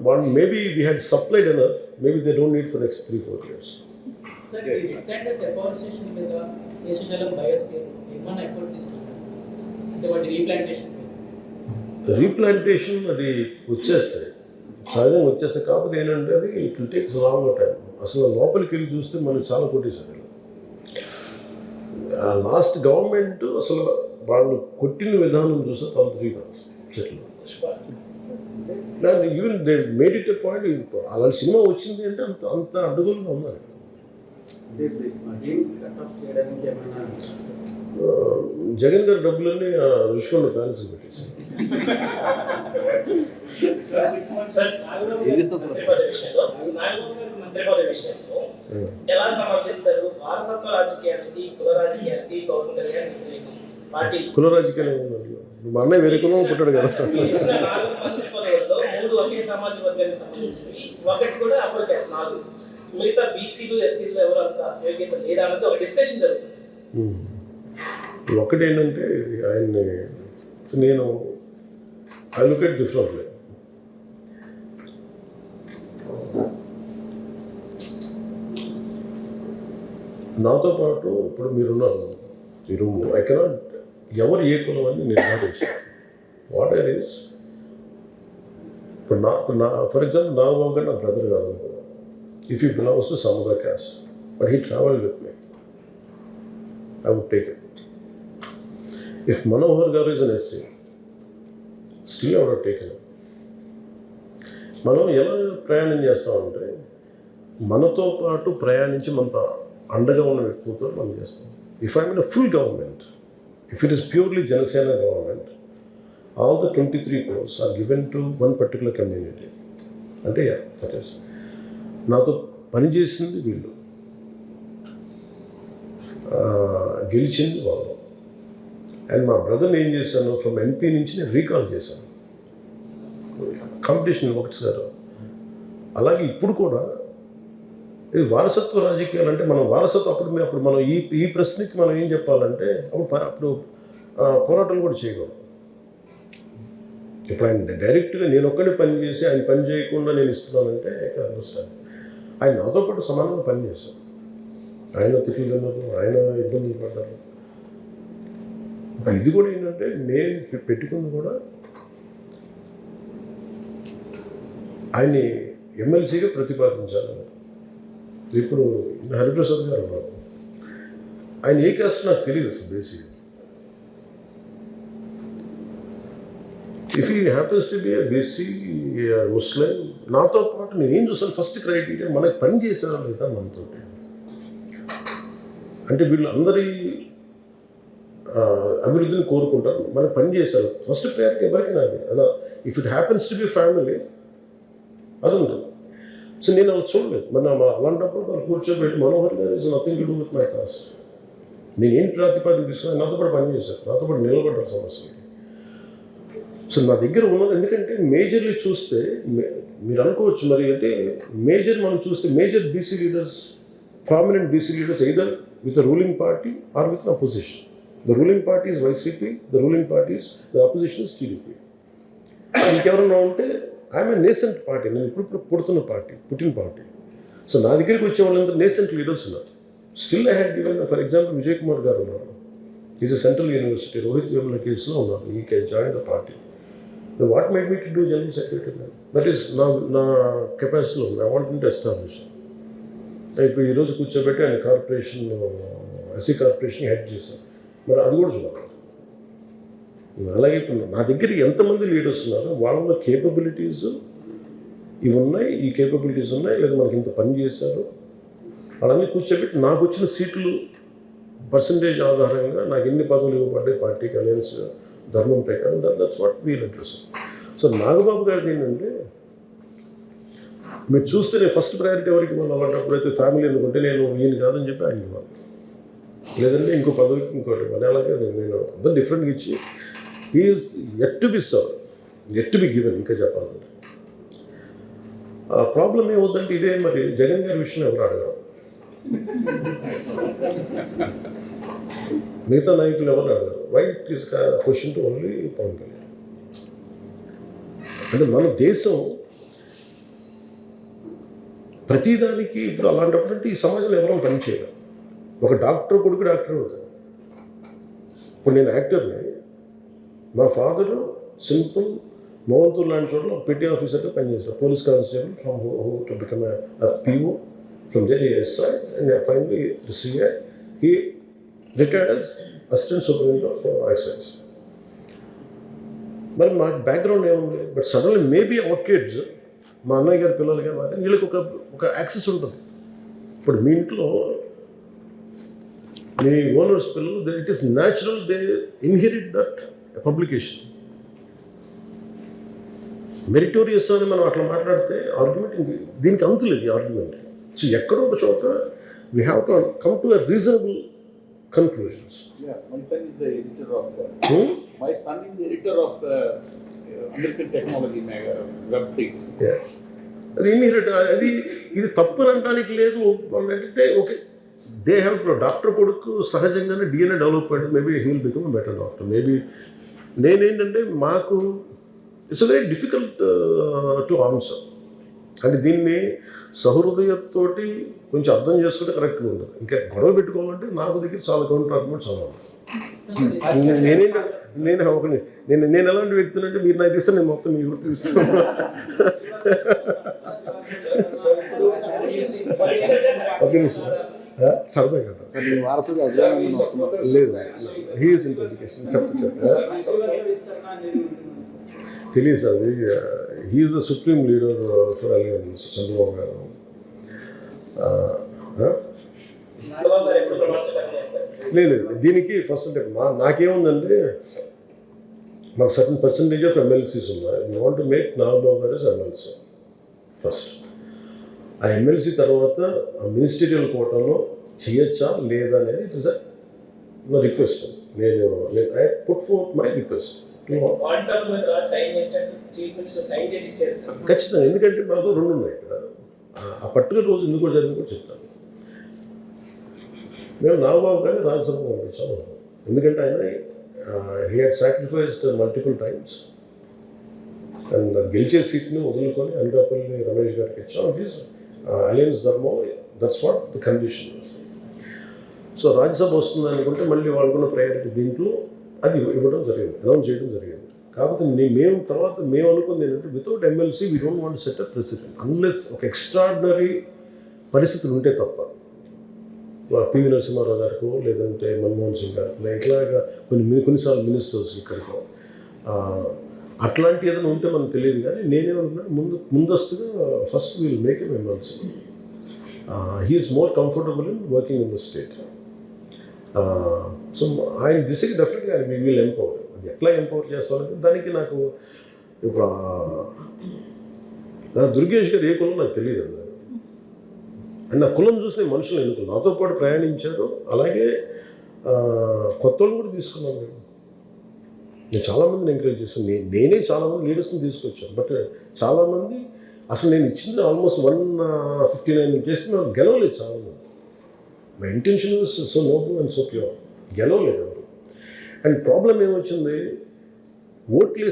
వాళ్ళు maybe we had supplied enough, maybe they don't need for next 3-4 years.
Sir ఈ రీసెంట్ ఎఫారెస్టేషన్ మీద Seshachalam biosphere ఏమన్నా ఎఫర్ట్స్ ఇస్తున్నారు అంటే వాటి రీప్లాంటేషన్
అది వచ్చేస్తాయి, సహజంగా వచ్చేస్తాయి. కాకపోతే ఏంటంటే అది it will takes long time. అసలు లోపలికి వెళ్ళి చూస్తే మనకి చాలా కొట్టేశారు. లాస్ట్ గవర్నమెంట్ అసలు వాళ్ళు కొట్టిన విధానం చూస్తే తల తిరిగి చెట్లు. Even they made it a point, అలాంటి సినిమా వచ్చింది అంటే అంత అడ్డుగోలుగా ఉన్నారు. జగన్ గారి డబ్బులన్నీ రుషికొండ ప్యాలెస్ పెట్టేసి
ఎలా సమర్థిస్తారు వారసత్వ రాజకీయానికి కుల రాజకీయానికి పవన్ కళ్యాణ్
కుల రాజకీయాలు మా అన్నయ్య వేరే కులం పుట్టాడు కదా.
4 మంత్రి పదవుల్లో 3 ఒకే సమాజ వర్గానికి సంబంధించినవి, ఒకటి కూడా అప్పర్ క్యాస్ట్ 4. మిగతా బీసీలు ఎస్సీలు ఎవరు అంత యోగ్యత లేదా అన్నది ఒక డిస్కషన్ జరుగుతుంది.
ఒకటి ఏంటంటే ఆయన్ని నేను ఐ లుక్ ఎట్ డిఫరెంట్లీ. నాతో పాటు ఇప్పుడు మీరున్నారు, మీరు ఐ కెనాట్ ఎవరు ఏ కులం అని నిర్ధారించాను. వాట్ ఐర్ ఈస్ ఇప్పుడు నా ఫర్ ఎగ్జాంపుల్ నాగబాబు గారు నా బ్రదర్ కాదు. If he belongs to some other caste but he travel with me, I would take it. If Manohar Garu is an SC, still I would have taken it. మనం ఎలా ప్రయాణం చేస్తామంటే మనతో పాటు ప్రయాణించి మనతో అండగా ఉన్న వ్యక్తులతో మనం చేస్తాం. If I mean a full government, if it is purely Janasena government, all the 23 crores are given to one particular community. అంటే దట్ ఈస్ నాతో పనిచేసింది వీళ్ళు, గెలిచింది వాళ్ళు. అండ్ మా బ్రదర్ని ఏం చేశాను, ఫ్రమ్ ఎంపీ నుంచి నేను రీకాల్ చేశాను కాంపిటీషన్ ఒకటిసారి. అలాగే ఇప్పుడు కూడా ఇది వారసత్వ రాజకీయాలు అంటే మనం వారసత్వం అప్పుడు మనం ఈ ప్రశ్నకి మనం ఏం చెప్పాలంటే అప్పుడు పోరాటాలు కూడా చేయకూడదు. ఇప్పుడు ఆయన డైరెక్ట్గా నేను ఒక్కడే పని చేసి ఆయన పని చేయకుండా నేను ఇస్తున్నానంటే అండర్స్టాండ్. ఆయన నాతో పాటు సమానంగా పనిచేశాను. ఆయన తిట్లు తిన్నారు, ఆయన ఇబ్బందులు పడ్డారు. ఇది కూడా ఏంటంటే నేను పెట్టుకుంది కూడా ఆయన్ని ఎమ్మెల్సీగా ప్రతిపాదించాలి. ఇప్పుడు హరిప్రసాద్ గారు ఉన్నారు, ఆయన ఏ కాస్ట్ నాకు తెలియదు అసలు basic. If he happens to be a BC Muslim, నాతో పాటు నేను ఏం చూసాను ఫస్ట్ క్రైటీరియా మనకి పని చేశారా లేదా మనతో. అంటే వీళ్ళు అందరి అభివృద్ధిని కోరుకుంటారు, మనకు పని చేశారు. ఫస్ట్ ప్రయారిటీ ఎవరికైనా అది అలా. If it happens to B family అది ఉంటుంది. సో నేను అలా చూడలేదు. అలాంటప్పుడు వాళ్ళు కూర్చోబెట్టి మనోహర్ గారు is nothing to do with my cast, నేను ఏం ప్రాతిపాదిక తీసుకుని నాతో పాటు పని చేశారు, నాతో పాటు నిలబడ్డారు సమస్యలకి. సో నా దగ్గర ఉన్నది ఎందుకంటే మేజర్లీ చూస్తే మీరు అనుకోవచ్చు మరి అంటే మేజర్ మనం చూస్తే major BC leaders, prominent BC leaders either with the ruling party or with an opposition. The ruling party is YCP, the ruling party is, the opposition is TDP. ఇంకెవరన్నా ఉంటే ఐఎమ్ నేసెంట్ పార్టీ, నేను ఇప్పుడు పుట్టిన party. So నా దగ్గరికి వచ్చే వాళ్ళందరూ nascent leaders ఉన్నారు. Still I had given for example Vijay Kumar గారు ఉన్నారు, is central university Rohit Vemula కేసులో ఉన్నారు. ఈ can join the party. What made me to do general secretary? That is నా కెపాసిటీలో ఉంది. I want to establish. ఇప్పుడు ఈరోజు కూర్చోబెట్టి ఆయన కార్పొరేషన్, ఎస్సీ కార్పొరేషన్ హెడ్ చేశాను. మరి అది కూడా చూడాలి. అలాగే ఇప్పుడు నా దగ్గర ఎంతమంది లీడర్స్ ఉన్నారో వాళ్ళ కేపబిలిటీస్ ఇవి ఉన్నాయి, ఈ కేపబిలిటీస్ ఉన్నాయి, లేదా మనకి ఇంత పని చేశారు, వాళ్ళన్నీ కూర్చోబెట్టి నాకు వచ్చిన సీట్లు పర్సంటేజ్ ఆధారంగా నాకు ఎన్ని పదవులు ఇవ్వబడ్డాయి పార్టీకి అలయన్స్ ధర్మం ప్రకారం that's what wheel address. So Nagababu గారిది ఏంటంటే మీరు చూస్తే నేను ఫస్ట్ ప్రయారిటీ ఎవరికి ఇవ్వాలి అలాంటప్పుడు అయితే ఫ్యామిలీ అనుకుంటే నేను ఈయన కాదని చెప్పి ఆయన ఇవ్వాలి, లేదంటే ఇంకో పదవికి ఇంకోటి ఇవ్వాలి. అలాగే నేను అందరూ డిఫరెంట్గా ఇచ్చి he is at to be serve, at to be given. ఇంకా చెప్పాలంటే ఆ ప్రాబ్లం ఏమవుతుందంటే ఇదే మరి జగన్ గారి విషయం ఎవరు అడగరు, మిగతా నాయకులు ఎవరు అడగరు. Why it is question to only Pavan Kalyan. అంటే మన దేశం ప్రతిదానికి ఇప్పుడు అలాంటప్పుడు అంటే ఈ సమాజంలో ఎవరో పనిచేయరు. ఒక డాక్టర్ కొడుకు డాక్టర్ అవుతాడు. ఇప్పుడు నేను యాక్టర్ని, మా ఫాదరు సింపుల్ మోహన్పూర్ లాంటి చోట్ల పెట్టి ఆఫీసర్గా పనిచేశారు, police constable from who to become PO, from there SI and finally CI. He retired as assistant superintendent of excise. మరి మా బ్యాక్గ్రౌండ్ ఏముంది, but suddenly maybe our kids, మా అన్నయ్య గారి పిల్లలుగా మాత్రం వీళ్ళకి ఒక యాక్సెస్ ఉంటుంది. ఇప్పుడు మీ ఇంట్లో మీ ఓనర్స్ పిల్లలు it is natural they inherit that publication. Meritorious అని మనం అట్లా మాట్లాడితే ఆర్గ్యుమెంట్ దీనికి అంతులేదు ఈ ఆర్గ్యుమెంట్. సో ఎక్కడో ఒక చోట we have to come to a reasonable conclusions.
Yeah, my son is the editor of American Technology website.
Yeah. అది ఇన్హెరిట్, అది ఇది తప్పు అనడానికి లేదు. అంటే ఓకే, దే హ్యావ్ డాక్టర్ కొడుకు సహజంగానే DNA డెవలప్ అయ్యింది, maybe he will become better doctor. Maybe నేనేంటంటే మాకు it's very difficult to answer. అంటే దీన్ని సహృదయతోటి కొంచెం అర్థం చేసుకుంటే కరెక్ట్గా ఉంటుంది. ఇంకా గొడవ పెట్టుకోవాలంటే నాకు దగ్గర చాలా కౌంటర్ ఆర్గ్యుమెంట్స్ అవ్వాలి. నేను ఎలాంటి వ్యక్తిని అంటే మీరు నాకు ఇస్తే నేను మొత్తం మీకు ఇస్తాను. ఓకే సరదా కదా, లేదు హీఈస్ ఇన్ ఎడ్యుకేషన్ చెప్తా తెలియదు సార్. అది he is the supreme leader for alliance Chandrababu garu. లేదు దీనికి ఫస్ట్ అంటే నాకేముందంటే మాకు సర్టన్ పర్సంటేజ్ ఆఫ్ MLCs ఉన్నాయి. You want to make Nagababu garu MLC first. ఆ MLC తర్వాత ఆ మినిస్టీరియల్ కోటాలో చేయొచ్చా లేదా అనేది ఇట్ ఇస్ నా రిక్వెస్ట్. నేను I put forth my request. ఖచ్చితంగా, ఎందుకంటే మాకు రెండు ఉన్నాయి ఇక్కడ. ఆ పర్టికులర్ రోజు ఎందుకు జరిగింది కూడా చెప్తాను. మేము నాగబాబు గారిని రాజ్యసభకు పంపించాము, ఎందుకంటే ఆయన he had sacrificed multiple times and గెలిచే సీట్ని వదులుకొని అనకాపల్లి రమేష్ గారికి ఇచ్చాం. ఇట్ ఈస్ అలయన్స్ ధర్మం, that's what the condition. So Rajya Sabha వస్తుంది అనుకుంటే మళ్ళీ వాళ్ళకున్న ప్రయారిటీ దీంట్లో అది ఇవ్వడం జరిగింది, అనౌన్స్ చేయడం జరిగింది. కాకపోతే మేము అనుకుంది ఏంటంటే without MLC we don't want set a president unless ఒక ఎక్స్ట్రాడినరీ పరిస్థితులు ఉంటే తప్ప. PV నరసింహారావు గారికో లేదంటే మన్మోహన్ సింగ్ గారికో ఇట్లాగా కొన్నిసార్లు మినిస్టర్స్ ఇక్కడికో అట్లాంటి ఏదైనా ఉంటే మనకు తెలియదు. కానీ నేనేమనుకున్నాను ముందస్తుగా first we'll make him MLC. He is more comfortable in working in the state. So ఆయన దిశకి డెఫినెట్గా ఆయన వీ విల్ ఎంపవర్. అది ఎట్లా ఎంపవర్ చేస్తామంటే దానికి నాకు ఇప్పుడు నా దుర్గేష్ గారు ఏ కులం నాకు తెలియదు అండి. అండ్ నా కులం చూసి నేను మనుషులు ఎన్నుకున్నాను, నాతో పాటు ప్రయాణించారు. అలాగే కొత్త వాళ్ళు కూడా తీసుకున్నాను. నేను చాలామందిని ఎంకరేజ్ చేస్తాను. నేనే చాలామంది లీడర్స్ని తీసుకొచ్చాను. బట్ చాలామంది అసలు నేను ఇచ్చింది ఆల్మోస్ట్ 159 చేస్తే నాకు గెలవలేదు చాలామంది. My intention was so noble and so pure. గెలవలేదు ఎవరు. అండ్ ప్రాబ్లం ఏమొచ్చింది, ఓట్లు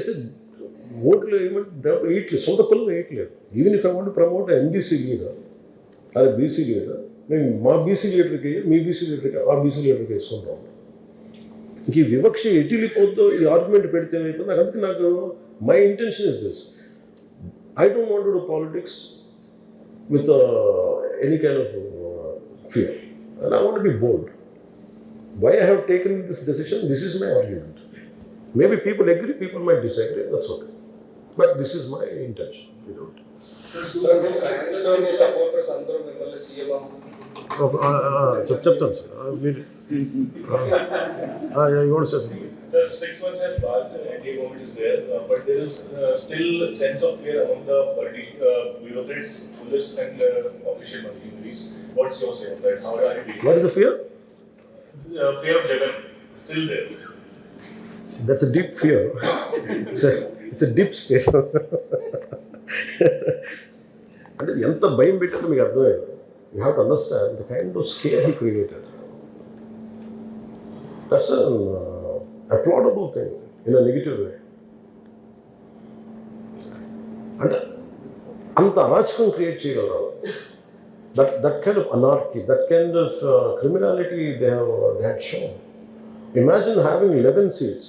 వేయట్లేదు, సొంత కులం వేయట్లేదు. Even if I want promote MBC leader అదే BC లీడర్, మేము మా BC లీడర్కి మీ BC లీడర్కి ఆ BC లీడర్కి వేసుకుంటాం. ఇంక ఈ వివక్ష ఎటు వెళ్ళిపోద్దో ఈ ఆర్గ్యుమెంట్ పెడితే అయిపోతుంది. అందుకే నాకు my intention is this, I don't want to do politics with any kind of fear, and I want to be bold. Why I have taken this decision, this is my argument. Maybe people agree, people might disagree, that's okay. But this is my intention without
supporters అందరూ మిమ్మల్ని CM
చెప్తాను sir మీరు ఇవ్వండి sir.
Sir, 6 months has passed, the NDA government is there, but there is still sense of fear among the bureaucrats, police and official functionaries. What's your say on that? How are you dealing?
What is the fear?
Fear of Jagan still there.
That's a deep fear. It's a deep state. అంటే ఎంత భయం పెట్టారో మీకు అర్థమైంది. You have to understand the kind of scare he created. That's an applaudable thing in a negative way. And అంత అరాచకం create చేయగలరు. That kind of anarchy, that kind of criminality they had shown. Imagine having 11 seats.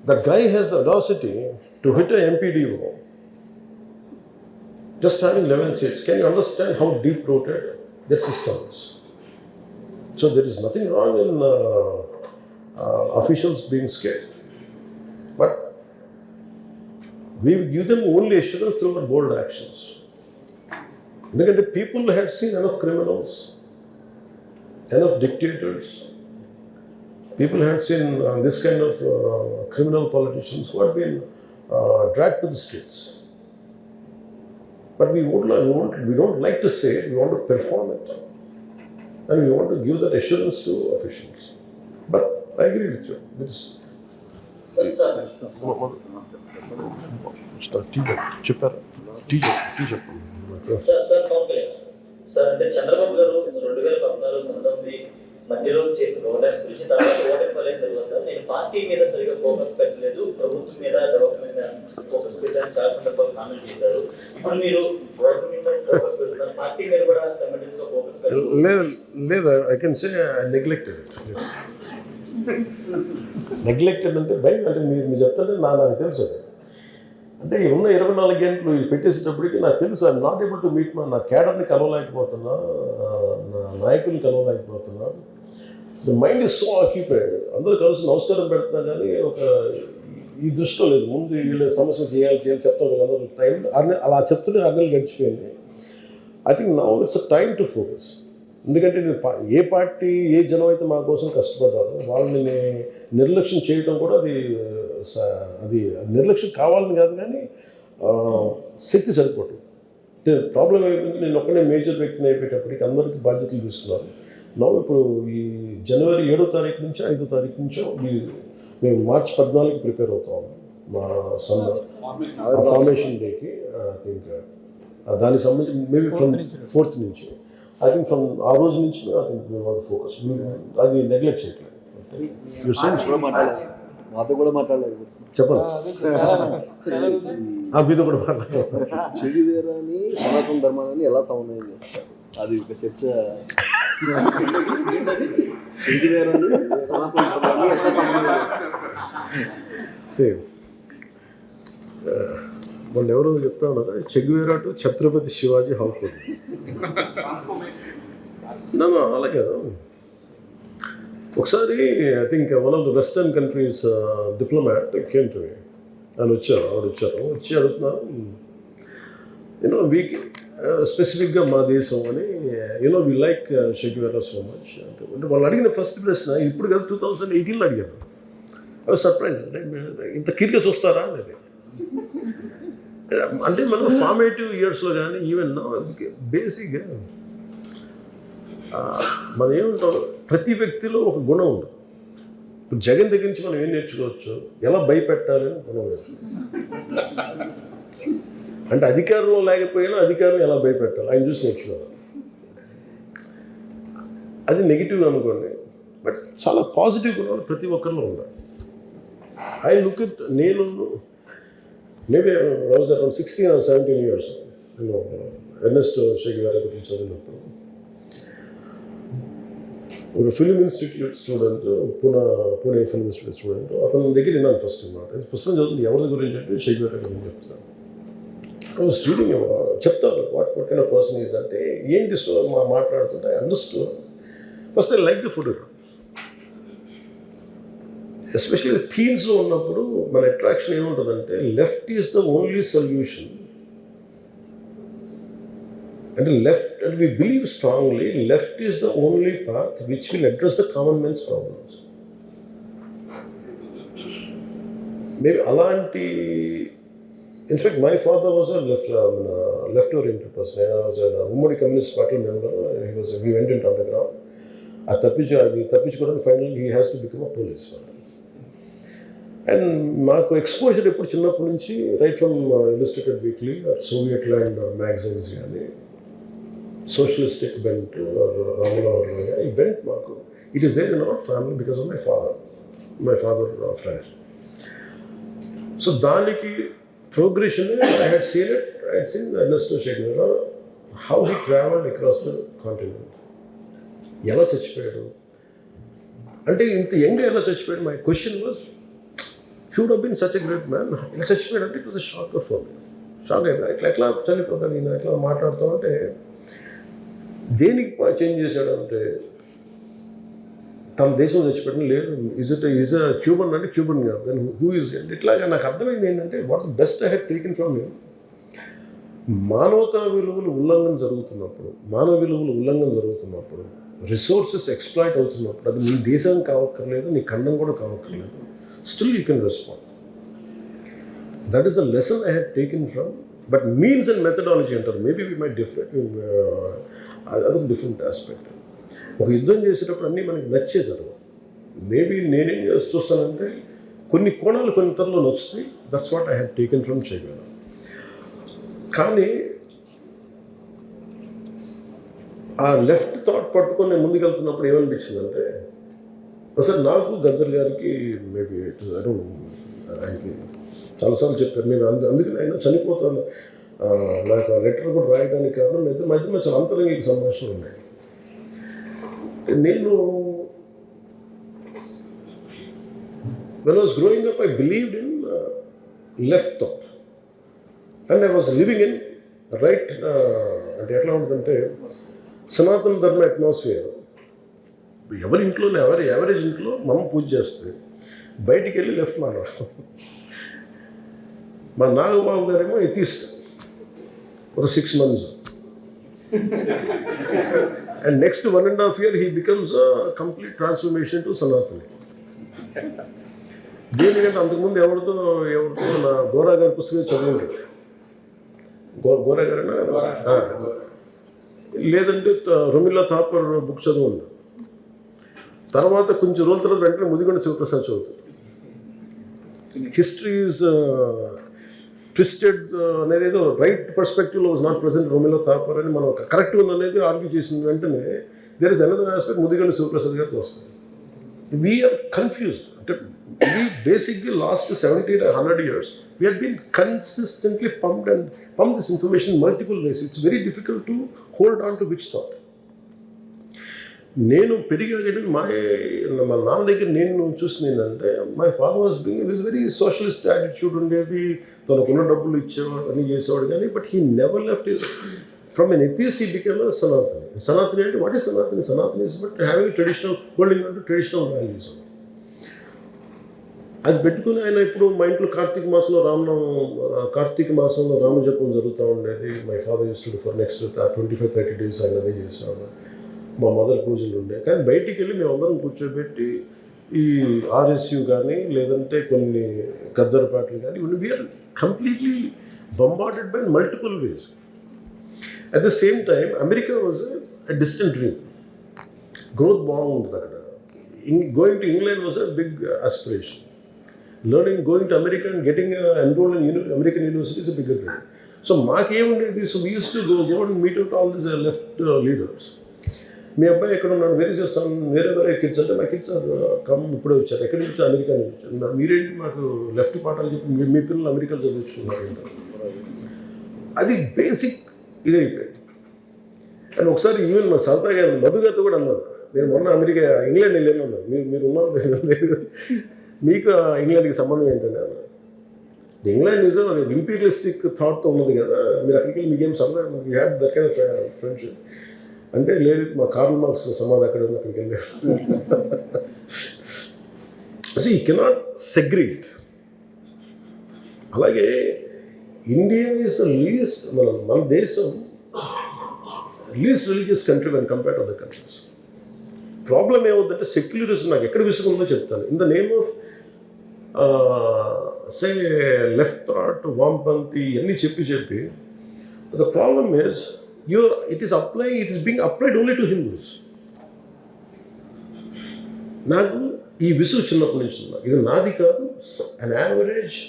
The guy has the audacity to hit a MPDO. Just having 11 seats. Can you understand how deep-rooted that system is? So there is nothing wrong in officials being scared. But we give them only assurance through our bold actions. Because the people had seen enough criminals, enough dictators. People had seen this kind of criminal politicians who had been dragged to the streets. But we don't like to say it, we want to perform it. And we want to give that assurance to officials. But I agree with you.
Sir అంటే చంద్రబాబు గారు 2014-19 మధ్యలో చేసిన governance గురించి తర్వాత ఓటమి ఫలితం తర్వాత నేను పార్టీ మీద సరిగా ఫోకస్ పెట్టలేదు, ప్రభుత్వం మీద డెవలప్మెంట్ మీద ఫోకస్ పెట్టాలని చాలా సందర్భాలు కామెంట్ చేశారు. ఇప్పుడు మీరు గవర్నమెంట్ మీద ఫోకస్ పెడుతున్నారు, పార్టీ మీద కూడా సైమల్టేనియస్గా ఫోకస్ పెట్టారు.
లేదు, I can say I neglected it. Neglected అంటే భయం అంటే మీరు చెప్తుంటే నాకు తెలుసు. అంటే ఉన్న 24 గంటలు పెట్టేసేటప్పటికి నాకు తెలుసు I'm not able to meet నా క్యాడర్ని కలవలేకపోతున్నా, నా నాయకుల్ని కలవలేకపోతున్నా. The mind is so occupied. అందరూ కలిసి నమస్కారం పెడుతున్నా కానీ ఒక ఈ దృష్టిలో లేదు. ముందు వీళ్ళ సమస్య చేయాలి చెప్తాను కదా టైం అలా చెప్తుంటే 6 నెలలు గడిచిపోయింది. I think now it's a time to focus. ఎందుకంటే నేను ఏ పార్టీ ఏ జనం అయితే మా కోసం కష్టపడ్డారో వాళ్ళని నిర్లక్ష్యం చేయడం కూడా అది నిర్లక్ష్యం కావాలని కాదు, కానీ శక్తి సరిపోతుంది. అంటే ప్రాబ్లం అయిపోయింది. నేను ఒక్కనే మేజర్ వ్యక్తిని అయిపోయేటప్పటికి అందరికీ బాధ్యతలు తీసుకున్నాను. ఇప్పుడు ఈ జనవరి 7వ తారీఖు నుంచి 5వ తారీఖు నుంచో మేము మార్చి 14కి ప్రిపేర్ అవుతాం మా ఫార్మేషన్ డేకి. ఐ థింక్ దానికి సంబంధించి మేబీ ఫ్రమ్ 4th నుంచి ఐ థింక్ ఫ్రమ్ ఆ రోజు నుంచి I think we want focus. అది నెగ్లెక్ట్ చేయట్లేదు.
మాతో కూడా మాట్లాడలేదు.
చెప్పండి, మీతో కూడా మాట్లాడాలి.
చెగివేరాని సనాతన ధర్మాన్ని ఎలా సమన్వయం చేస్తారు? అది ఒక చర్చ. చెగివేరాని సనాతన ధర్మాన్ని ఎలా సమన్వయం
సేమ్ వాళ్ళు ఎవరో చెప్తా ఉన్నారు, Che Guevara to Chhatrapati Shivaji how could. అలాగే కదా. ఒకసారి I think one of the western countries diplomat came to me. ఆవిడ వచ్చి అడుగుతున్నారు, యూనో వీక్ స్పెసిఫిక్గా మా దేశం అని, you know we like Che Guevara so much అంటే వాళ్ళు అడిగిన ఫస్ట్ ప్రశ్న ఇప్పుడు కదా 2018లో అడిగారు. అవి సర్ప్రైజ్ అంటే ఇంత క్లియర్గా చూస్తారా అనేది. అంటే మనం ఫార్మేటివ్ ఇయర్స్లో కానీ ఈవెన్ బేసిక్గా మనం ఏముంటాం, ప్రతి వ్యక్తిలో ఒక గుణం ఉంటుంది. ఇప్పుడు జగన్ దగ్గర నుంచి మనం ఏం నేర్చుకోవచ్చు, ఎలా భయపెట్టాలని గుణం లేదు. అంటే అధికారంలో లేకపోయినా అధికారం ఎలా భయపెట్టాలి ఆయన చూసి నేర్చుకోవాలి. అది నెగిటివ్ అనుకోండి, బట్ చాలా పాజిటివ్ గుణాలు ప్రతి ఒక్కరిలో ఉండాలి. ఐ లుక్ ఇట్, నేను maybe I was around 16 or 17 years నేను ఎర్నెస్ట్ చెగువేరా గురించి చదివినప్పుడు ఒక film institute student, Pune film institute student, అతని దగ్గర విన్నాను ఫస్ట్ మాట. పుస్తకం చదువుతుంది ఎవరి గురించి అంటే చెగువేరా గురించి చెప్తున్నాను. స్టూడెంట్ చెప్తారు what kind of person is అంటే ఏంటి మాట్లాడుతుంటే I understood. First I like the photograph. Especially థీమ్స్లో ఉన్నప్పుడు మన అట్రాక్షన్ ఏముంటుందంటే left is the only solution. అంటే లెఫ్ట్, అంటే we believe strongly left is the only path which will address the common men's problems. Maybe అలాంటి, in fact my father was a left oriented person. ఉమ్మడి communist party member. We went in underground. అది తప్పించుకోవడానికి final he has to become a police. And మాకు exposure ఎప్పుడు చిన్నప్పటి నుంచి right from illustrated weekly, soviet land magazines కానీ, socialistic bent, Ram Manohar ఈ bent మాకు it is there in our family because of my father friend. So దానికి progression I had seen it. I had seen Ernesto Che Guevara how he travelled across the continent. ఎలా చచ్చిపోయాడు అంటే, ఇంత young ఎలా చచ్చిపోయాడు? My question was he would have been such a great man. ఇలా చచ్చిపోయాడు అంటే it was a shock for me. Shock అయినా ఎట్లా చనిపోతాను నేను ఎట్లా మాట్లాడుతాం అంటే, దేనికి చేంజ్ చేశాడు అంటే తన దేశం చచ్చిపోవడం లేదు. ఈజ్ అ క్యూబన్ అంటే క్యూబన్ కాదు, కానీ హూ ఈజ్ అంటే ఇట్లాగా నాకు అర్థమైంది ఏంటంటే what the best I had taken from him. మానవ విలువలు ఉల్లంఘన జరుగుతున్నప్పుడు, రిసోర్సెస్ ఎక్స్ప్లాయిట్ అవుతున్నప్పుడు, అది నీ దేశం కావక్కర్లేదు, నీ ఖండం కూడా కావక్కర్లేదు, still you can respond. That is the lesson I have taken from. But means and methodology అంటారు, maybe we might differ. అదొక డిఫరెంట్ ఆస్పెక్ట్. ఒక యుద్ధం చేసేటప్పుడు అన్నీ మనకి నచ్చే జరగవు. మేబీ నేనేం చూస్తానంటే కొన్ని కోణాలు కొన్ని తరలో నచ్చుతాయి. That's what I have taken from చే గెవరా. కానీ ఆ లెఫ్ట్ థాట్ పట్టుకొని నేను ముందుకెళ్తున్నప్పుడు ఏమనిపించిందంటే, ఒకసారి నాకు గద్దర్ గారికి మేబీ ఆయనకి చాలాసార్లు చెప్పారు, నేను అందుకని ఆయన చనిపోతాను నాకు ఆ లెటర్ కూడా రాయడానికి కారణం మధ్య చాలా అంతరంగిక సంభాషణలు ఉన్నాయి. నేను when I was growing up, I believed in left thought and I was living in right అంటే ఎట్లా ఉంటుందంటే సనాతన ధర్మ అట్మాస్ఫియర్. ఎవరి ఇంట్లోనే యావరేజ్ ఇంట్లో మనం పూజ చేస్తే బయటికి వెళ్ళి లెఫ్ట్ మాట్లాడతాం. మా నాగబాబు గారేమో ఎథీస్ట్ ఒక 6 months, and next 1.5 years he becomes a complete transformation to Sanatani. దేనికంటే అంతకుముందు ఎవరితో నా గోరా గారి పుస్తకం చదివింది. గోరా గారైనా లేదంటే రొమిలా థాపర్ బుక్ చదువు. తర్వాత కొంచెం రోజుల తర్వాత వెంటనే ముదిగొండ శివప్రసాద్ చదువుతారు. హిస్టరీ ఈజ్ ట్విస్టెడ్ అనేది ఏదో రైట్ పర్స్పెక్టివ్లో was not present Romila Thapar అని మనం కరెక్ట్ ఉందనేది ఆర్గ్యూ చేసిన వెంటనే there is another aspect Mudigonda Sivaprasad గారికి వస్తుంది. We're confused. అంటే we basically last 70 or 100 years we have been consistently pumped this information in multiple ways. It's very difficult to hold on to which thought. నేను పెరిగాక మా నాన్న దగ్గర నేను చూసింది ఏంటంటే, my father was very socialist attitude ఉండేది, తనకున్న డబ్బులు ఇచ్చేవాడు అన్నీ చేసేవాడు కానీ, but he never left his from an atheist he became a Sanatani. సనాతని అంటే what is Sanatani? Sanatani is but having traditional, holding on to traditional values. అది పెట్టుకుని ఆయన ఇప్పుడు మా ఇంట్లో కార్తీక మాసంలో రామజపం జరుగుతూ ఉండేది. My father use to for next 25-30 days ఆయన అదే చేసేవాడు. మా మదర్ పూజలు ఉండే. కానీ బయటికి వెళ్ళి మేము అందరం కూర్చోబెట్టి ఈ ఆర్ఎస్యు కానీ లేదంటే కొన్ని గద్దర్ పాటలు కానీ we are completely bombarded by multiple ways. At the same time America was a distant dream. Growth బాగుంటుంది అక్కడ. Going to England was a big aspiration. going to America and getting enrolled in American university is a bigger dream. So మాకేముండేది, so we used to go and meet out all these left leaders. మీ అబ్బాయి ఎక్కడ ఉన్నాడు, very is your son, వేరే kids అంటే, my kids come ఇప్పుడే వచ్చారు, ఎక్కడి నుంచి, అమెరికా నుంచి వచ్చారు. మీరేంటి మాకు లెఫ్ట్ పాఠాలు చెప్పి మీ పిల్లలు అమెరికాలో చదివించుకున్నారు. అది బేసిక్ ఇదైపోయింది. అండ్ ఒకసారి ఈవెన్ మా సరదాగా మధు గారితో కూడా అన్నాను, నేను మొన్న ఇంగ్లాండ్ వెళ్ళాను అన్నాను, మీరు ఉన్నారు మీకు ఇంగ్లాండ్కి సంబంధం ఏంటంటే అన్న. ఇంగ్లాండ్ నిజం అది ఇంపీరియలిస్టిక్ థాట్తో ఉన్నది కదా, మీరు అక్కడికి వెళ్ళి మీకేం సరదా, you had that kind of friendship అంటే, లేదు మా కార్ల్ మార్క్స్ సమాధి అక్కడ ఉంది, అక్కడికి వెళ్ళారు. అసలు ఈ కెనాట్ సెగ్రిగేట్. అలాగే ఇండియా ఈజ్ ద లీస్ట్, మన దేశం least religious country when compare to other countries. Problem ఏమవుతుందంటే సెక్యులరిజం, నాకు ఎక్కడ విసుగుందో చెప్తాను. In the name of say left thought, వామపంథీ ఇవన్నీ చెప్పి the problem is it is being applied only to Hindus. నాకు ఈ విసుగు చిన్నప్పటి నుంచి ఉన్నా, ఇది నాది కాదు, an average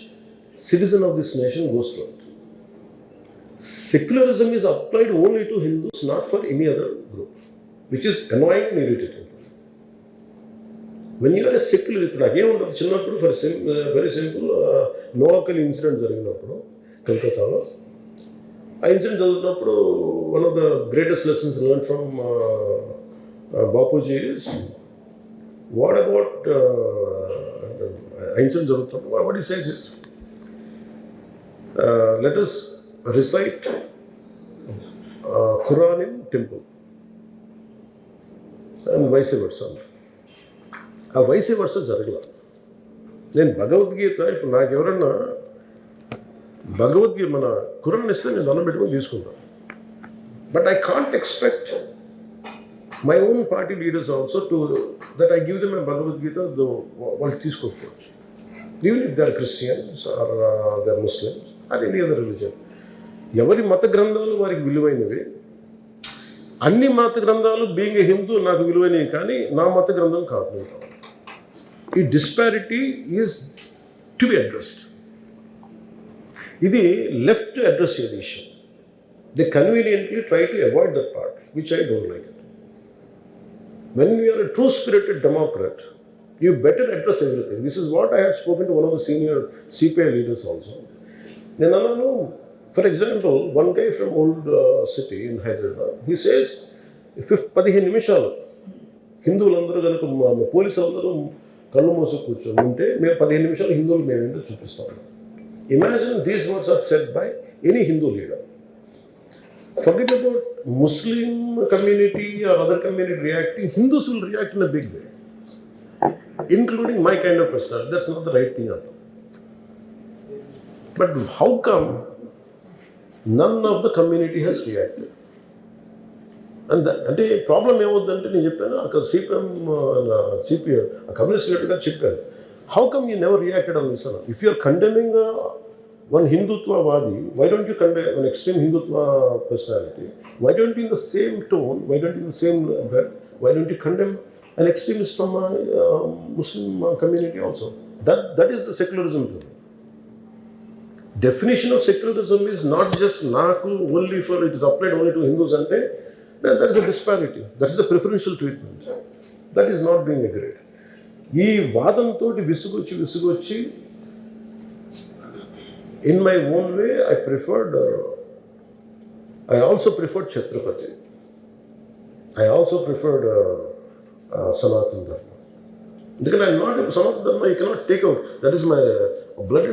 citizen of this nation goes through it. Secularism is applied only to Hindus, not for any other group, which is annoying and irritating. When you are a secular, ఇప్పుడు నాకేముంటుంది చిన్నప్పుడు వెరీ సింపుల్, నోకల్ ఇన్సిడెంట్ జరిగినప్పుడు కలకత్తాలో, ఆ incident చదువుతున్నప్పుడు one of the greatest lessons learn from Bapuji is what about incident జరుగుతున్నప్పుడు what he says is let us recite Quran in temple and vice versa. ఆ vice versa జరగల. నేను భగవద్గీత, ఇప్పుడు నాకు ఎవరన్నా భగవద్గీత మన ఖురాన్ ఇస్తే నేను దండం పెట్టుకొని తీసుకుంటాను. But I can't expect my own party leaders also to that I give them my Bhagavad Gita, వాళ్ళు తీసుకోకపోవచ్చు. Even if they are Christians or they are Muslims or any other religion. ఎవరి మత గ్రంథాలు వారికి విలువైనవి. అన్ని మత గ్రంథాలు బీయింగ్ ఏ హిందూ నాకు విలువైనవి, కానీ నా మత గ్రంథం కాదు. ఈ disparity is to be addressed. ఇది లెఫ్ట్ అడ్రస్ చేసే issue. They conveniently try to avoid that part, which I don't like it. When you are a true spirited democrat, you better address everything. This is what I had spoken to one of the senior CPI leaders also. No. For example, one guy from old city in Hyderabad, he says, 15 నిమిషాలు హిందువులందరూ కనుక పోలీసులందరూ కళ్ళు మూసి కూర్చొని ఉంటే మేము 15 నిమిషాలు హిందువులు మేమేంటో చూపిస్తాం. Imagine these words are said by any Hindu leader. Forget about Muslim community or other community reacting. Hindus will react in a big way, including my kind of personality. That's not the right thing at all. But how come none of the community has reacted? And అంటే problem ఏమవుతుందంటే, నేను చెప్పాను అక్కడ CPM communist లీడర్గా చెప్పాను, how come you never reacted on this? If you're condemning one హిందుత్వవాది, why don't you condemn one extreme Hindutva personality? Why don't you in the same tone, why don't you in the same breath, why don't you condemn an extremist from a Muslim community also? That is the secularism. Definition of secularism is not just naku only for it is applied only to Hindus, and there is a disparity. That is a preferential treatment. That is not being agreed. ఈ వాదంతో విసుగొచ్చి in my own way I also preferred Chhatrapati. I also preferred Sanatana Dharma. Because I am not Sanatana Dharma, you cannot take out. That is my blood,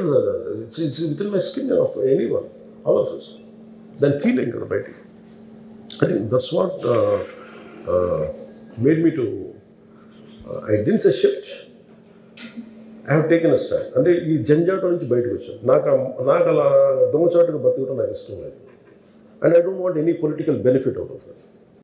it's within my skin of anyone, all of us. Then feeling the body. I think that's what made me to. I didn't say shift. I have taken a stand. అంటే ఈ జంజాటం నుంచి బయటకు వచ్చాను. నాకు అలా దొంగచాటుగా బతకడం నాకు ఇష్టం లేదు. And I don't want any political benefit out of it.